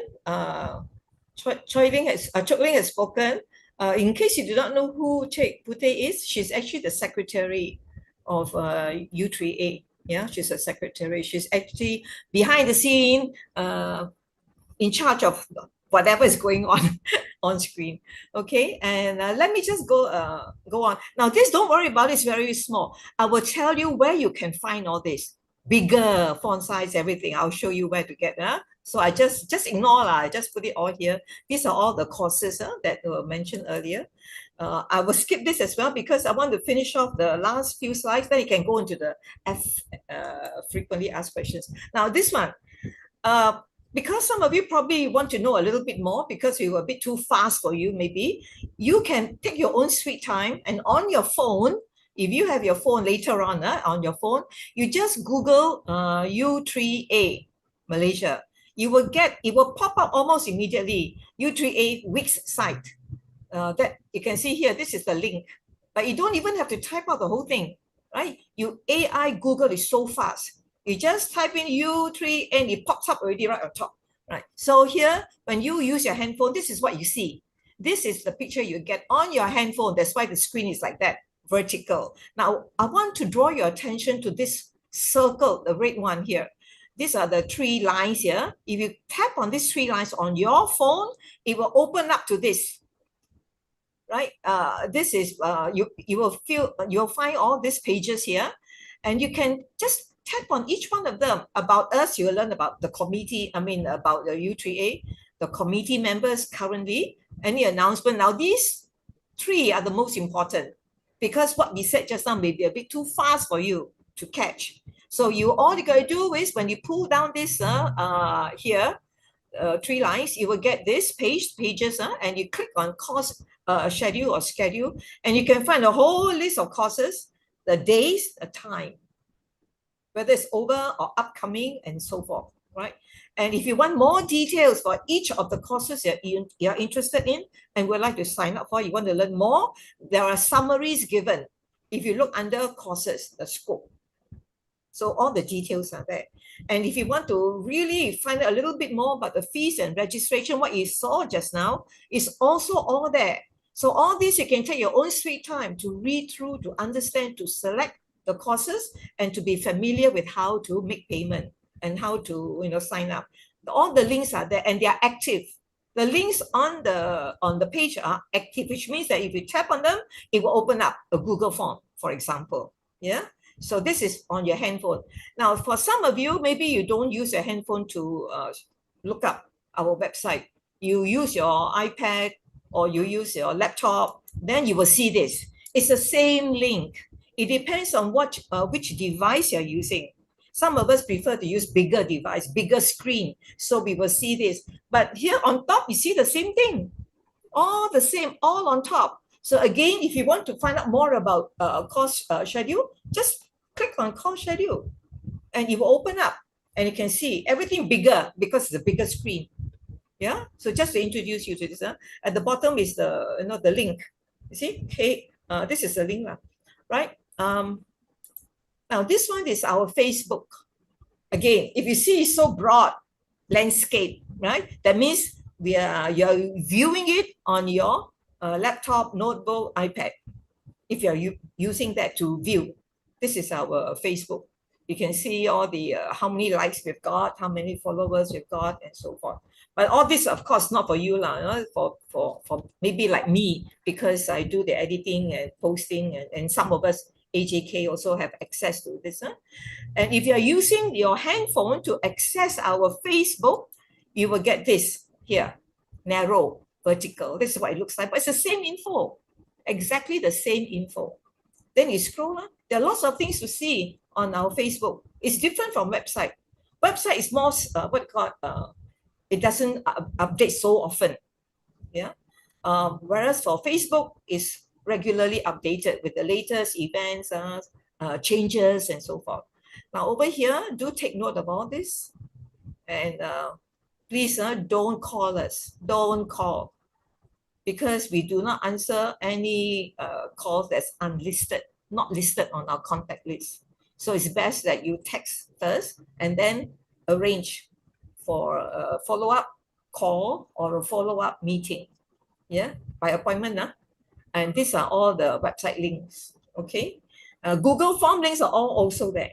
Chok Ling has spoken. In case you do not know who Cik Putih is, she's actually the secretary of U3A. Yeah, she's a secretary. She's actually behind the scene, in charge of whatever is going on on screen. Okay, and let me just go on. Now, this, don't worry about it, it's very small. I will tell you where you can find all this. Bigger font size, everything. I'll show you where to get. So I just ignore I just put it all here. These are all the courses that were mentioned earlier. I will skip this as well because I want to finish off the last few slides. Then you can go into the frequently asked questions. Now this one, because some of you probably want to know a little bit more because we were a bit too fast for you, maybe you can take your own sweet time, and on your phone, if you have your phone later on your phone, you just Google U3A Malaysia. It will pop up almost immediately, U3A Wix site. That you can see here, this is the link, but you don't even have to type out the whole thing, right? AI Google is so fast. You just type in U3 and it pops up already right on top, right? So here, when you use your handphone, this is what you see. This is the picture you get on your handphone. That's why the screen is like that, vertical. Now, I want to draw your attention to this circle, the red one here. These are the 3 lines here. If you tap on these 3 lines on your phone, it will open up to this. Right, this is you'll find all these pages here, and you can just tap on each one of them. About us, you'll learn about the committee. About the U3A, the committee members currently, any announcement. Now these 3 are the most important because what we said just now may be a bit too fast for you to catch. So all you gotta do is when you pull down this here. 3 lines, you will get this pages, and you click on course schedule, and you can find a whole list of courses, the days, the time, whether it's over or upcoming, and so forth, right? And if you want more details for each of the courses you're interested in and would like to sign up for, you want to learn more, there are summaries given. If you look under courses, the scope. So all the details are there. And if you want to really find out a little bit more about the fees and registration, what you saw just now is also all there. So all this, you can take your own sweet time to read through, to understand, to select the courses, and to be familiar with how to make payment and how to sign up. All the links are there and they are active. The links on the page are active, which means that if you tap on them, it will open up a Google form, for example. Yeah. So this is on your handphone. Now, for some of you, maybe you don't use your handphone to look up our website. You use your iPad or you use your laptop, then you will see this. It's the same link. It depends on which device you're using. Some of us prefer to use bigger device, bigger screen, so we will see this. But here on top, you see the same thing, all the same, all on top. So again, if you want to find out more about course schedule, just click on course schedule, and it will open up, and you can see everything bigger because it's a bigger screen. Yeah. So just to introduce you to this, at the bottom is the link. You see, okay, this is the link, right? Now this one is our Facebook. Again, if you see it's so broad landscape, right? That means you're viewing it on your laptop, notebook, iPad. If you're using that to view, this is our Facebook. You can see all the how many likes we've got, how many followers we've got, and so forth. But all this, of course, not for you, for maybe like me, because I do the editing and posting, and some of us, AJK, also have access to this. And if you're using your handphone to access our Facebook, you will get this here, narrow, vertical. This is what it looks like, but it's the same info, exactly the same info. Then you scroll on. There are lots of things to see on our Facebook. It's different from website. Website is more it doesn't update so often. Yeah. Whereas for Facebook is regularly updated with the latest events, changes, and so forth. Now over here, do take note of all this, and please don't call us. Don't call, because we do not answer any calls that's unlisted, not listed on our contact list. So it's best that you text first and then arrange for a follow-up call or a follow-up meeting, yeah, by appointment. And these are all the website links, okay? Google Form links are all also there,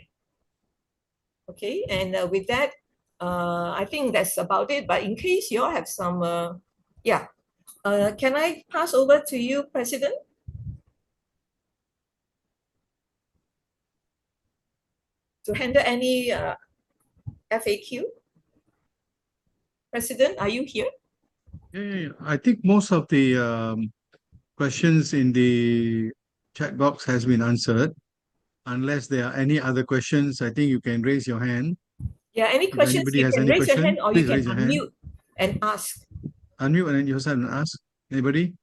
okay? And with that, I think that's about it. But in case you all have some, can I pass over to you, President? To handle any FAQ? President, are you here? Yeah. I think most of the questions in the chat box has been answered. Unless there are any other questions, I think you can raise your hand. Yeah, any If questions, anybody you has can any raise your question, hand, or you please can raise your hand. unmute and ask. Unmute and then yourself and ask. Anybody?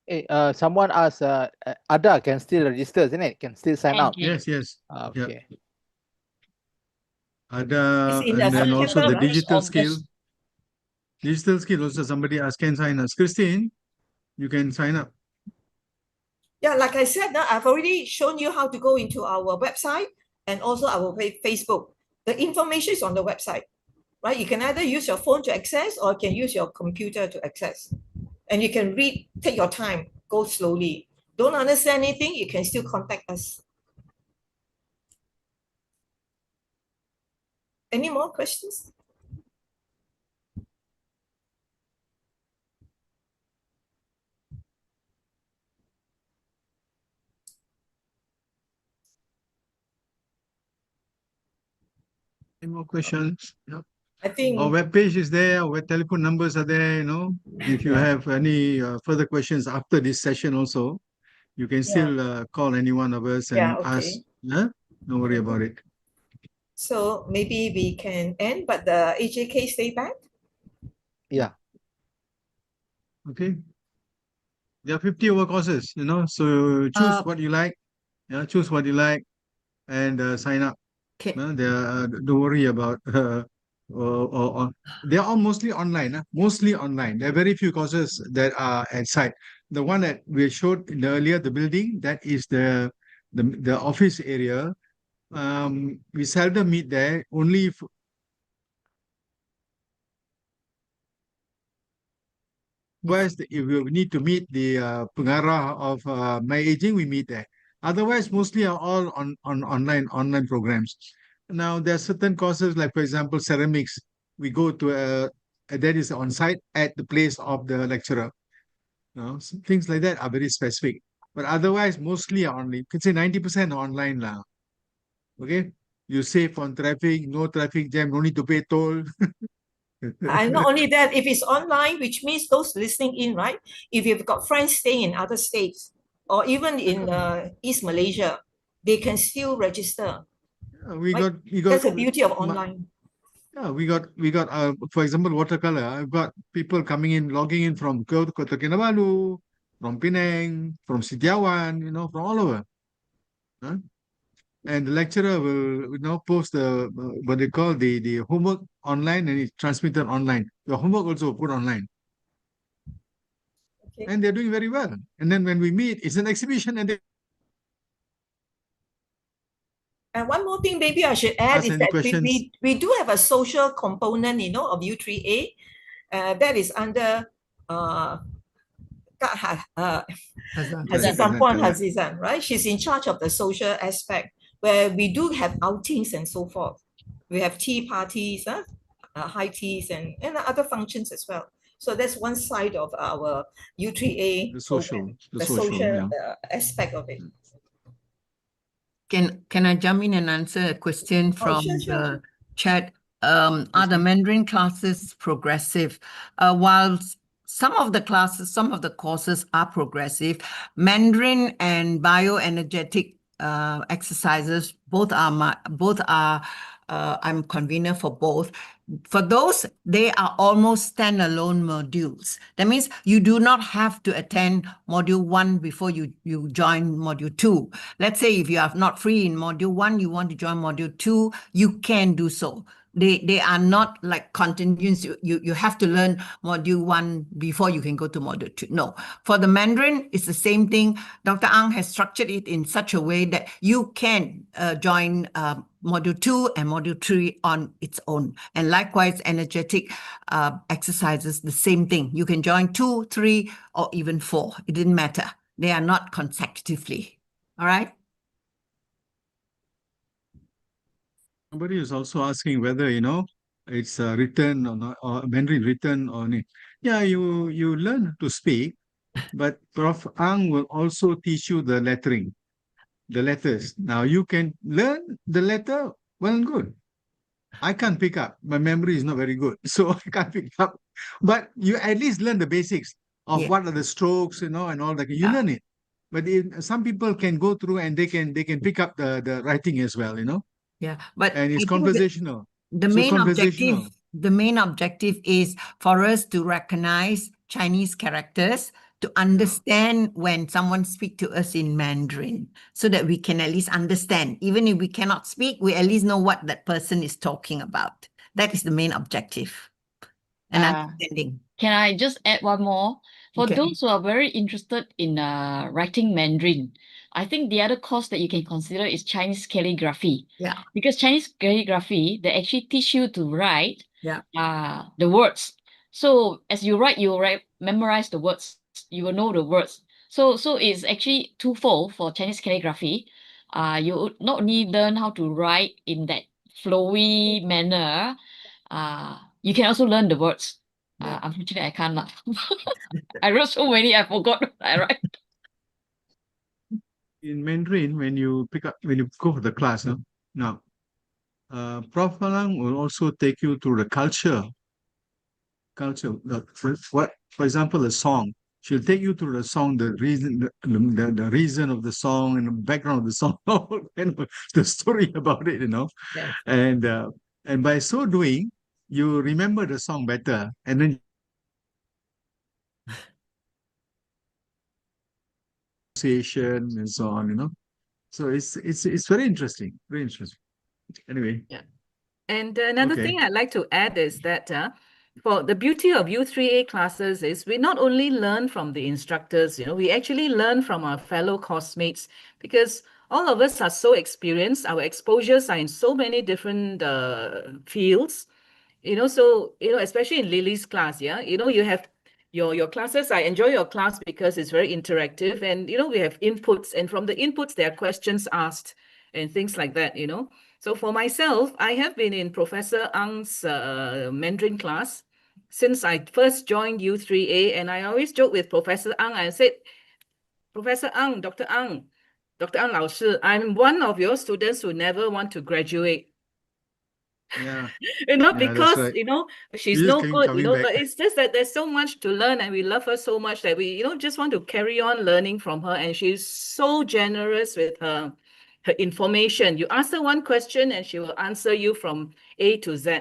Hey, someone asked, Ada can still register, isn't it? Can still sign up. Okay. Yes. Okay. Ada, It's in and then also September, the right? digital skill. August. Digital skill also somebody asked can sign up. Christine, you can sign up. Yeah, like I said, I've already shown you how to go into our website and also our Facebook. The information is on the website, right? You can either use your phone to access, or you can use your computer to access. And you can read, take your time, go slowly. Don't understand anything, you can still contact us. Any more questions? Any more questions? Yep. I think Our webpage is there, our telephone numbers are there, If you have any further questions after this session also, you can still call any one of us and ask. okay. Yeah? Don't worry about it. So maybe we can end, but the AJK stay back. Yeah. Okay. There are 50 over courses, so choose what you like. Yeah, choose what you like and sign up. Okay. Don't worry about they're all mostly online. Mostly online. There are very few courses that are at site. The one that we showed earlier, the building, that is the office area. We seldom meet there. Only if we need to meet the pengarah of my aging, we meet there. Otherwise, mostly are all on online programs. Now, there are certain courses, like for example, ceramics. We go to that is on site at the place of the lecturer. So things like that are very specific. But otherwise, mostly are online. You can say 90% online now. Okay, you save on traffic, no traffic jam, no need to pay toll. And not only that, if it's online, which means those listening in, right? If you've got friends staying in other states or even in East Malaysia, they can still register. We Right. got That's the beauty of ma- online. Yeah, we got for example, watercolor. I've got people coming in, logging in from Kota Kinabalu, from Penang, from Setiawan, from all over. Huh? And the lecturer will post the what they call the homework online, and it's transmitted online. Your homework also put online. Okay. And they're doing very well. And then when we meet, it's an exhibition, and they And one more thing maybe I should add ask is any that questions. we do have a social component, of U3A. That is under Kak Hazan. Hazizan Puan Correct. Hazizan, right? She's in charge of the social aspect, where we do have outings and so forth. We have tea parties, high teas, and other functions as well. So that's one side of our U3A The social, program, the social, yeah. aspect of it. Can I jump in and answer a question Oh, from sure. the chat? Are the Mandarin classes progressive? While some of the courses are progressive, Mandarin and bioenergetic exercises both are I'm convener for both. For those, they are almost standalone modules. That means you do not have to attend module 1 before you join module 2. Let's say if you are not free in module 1, you want to join module 2, you can do so. They are not like continuous. You have to learn module 1 before you can go to module 2. No. For the Mandarin, it's the same thing. Dr. Ang has structured it in such a way that you can join module 2 and module 3 on its own. And likewise, energetic exercises, the same thing. You can join 2, 3, or even 4. It didn't matter. They are not consecutively. All right? Somebody is also asking whether, it's written or not, or Mandarin written or not. Yeah, you learn to speak, but Prof. Ang will also teach you the lettering, the letters. Now you can learn the letter well and good. I can't pick up. My memory is not very good, so I can't pick up. But you at least learn the basics of what are the strokes, and all that. You learn it. But some people can go through and they can pick up the writing as well, Yeah, but and it's I think conversational. the So main conversational. objective is for us to recognize Chinese characters, to understand when someone speaks to us in Mandarin, so that we can at least understand. Even if we cannot speak, we at least know what that person is talking about. That is the main objective. And understanding. Can I just add one more? For Okay. those who are very interested in writing Mandarin, I think the other course that you can consider is Chinese calligraphy. Yeah. Because Chinese calligraphy, they actually teach you to write Yeah. the words. So as you write, memorize the words. You will know the words. So it's actually twofold for Chinese calligraphy. You would not only learn how to write in that flowy manner, you can also learn the words. Unfortunately, I can't. I wrote so many, I forgot what I write. In Mandarin, when you go for the class, now, Prof. Malang will also take you through the culture. For example, a song. She'll take you through the song, the reason of the song and the background of the song, and the story about it, Yes. And by so doing, you remember the song better, and then association and so on, So it's very interesting, very interesting. Anyway. Yeah. And another thing I'd like to add is that for the beauty of U3A classes is we not only learn from the instructors, we actually learn from our fellow coursemates, because all of us are so experienced. Our exposures are in so many different fields, so, especially in Lily's class, you have your classes. I enjoy your class because it's very interactive, and, we have inputs, and from the inputs, there are questions asked and things like that, So for myself, I have been in Professor Ang's Mandarin class since I first joined U3A, and I always joke with Professor Ang. I said, Professor Ang, Dr. Ang Lao Shi, I'm one of your students who never want to graduate. Yeah. That's That's right. she's We just no keep good, coming back. but it's just that there's so much to learn and we love her so much that we, just want to carry on learning from her. And she's so generous with her information. You ask her one question and she will answer you from A to Z.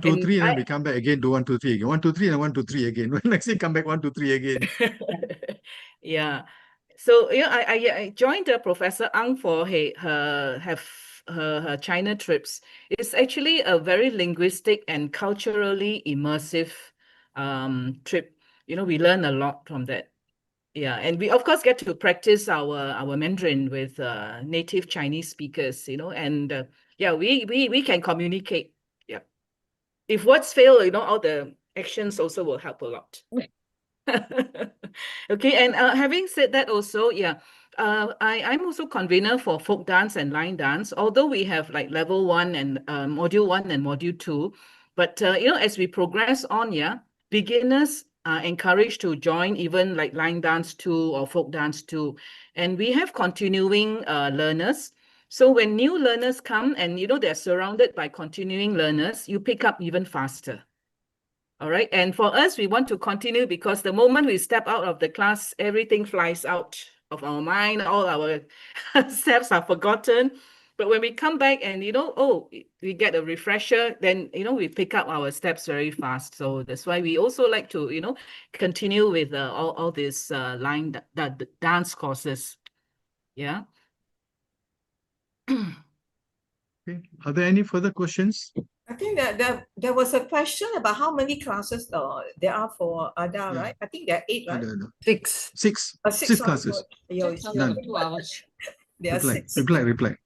2, 3, and then we come back again to 1, 2, 3 again. 1, 2, 3, and 1, 2, 3 again. Next thing come back 1, 2, 3 again. Yeah. So I joined Professor Ang for her China trips. It's actually a very linguistic and culturally immersive trip. We learn a lot from that. Yeah, and we of course get to practice our Mandarin with native Chinese speakers, and yeah, we can communicate. Yeah. If words fail, all the actions also will help a lot. Okay, and having said that also, yeah, I'm also convener for folk dance and line dance, although we have like level 1 and module 1 and module 2. But, as we progress on, yeah, beginners are encouraged to join even like line dance 2 or folk dance 2. And we have continuing learners. So when new learners come and, they're surrounded by continuing learners, you pick up even faster. All right. And for us, we want to continue because the moment we step out of the class, everything flies out of our mind. All our steps are forgotten. But when we come back and, we get a refresher, then, we pick up our steps very fast. So that's why we also like to, continue with all these line dance courses. Yeah. Okay. Are there any further questions? I think that there was a question about how many classes there are for Ada, Yeah. right? I think there are 8, right? No. 6. 6. 6 6 classes. Done. 2 hours. There are Reply. 6. Reply.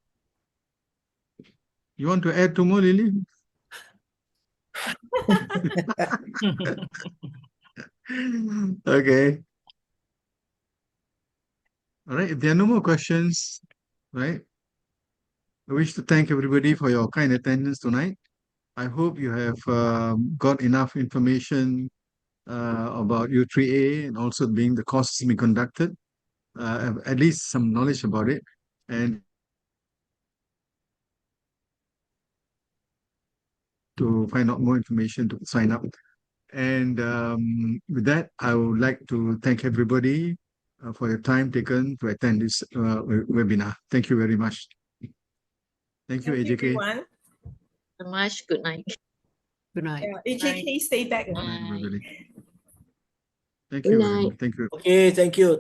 You want to add 2 more, Lily? Okay. All right. If there are no more questions, right? I wish to thank everybody for your kind attendance tonight. I hope you have got enough information about U3A and also being the courses being conducted, at least some knowledge about it. And to find out more information to sign up. And with that, I would like to thank everybody for your time taken to attend this webinar. Thank you very much. Thank you, Thank you, AJK. everyone. So much. Good night. Good night. Yeah, AJK, stay back. Bye, everybody. Thank Good you. night. Thank you. Okay, thank you.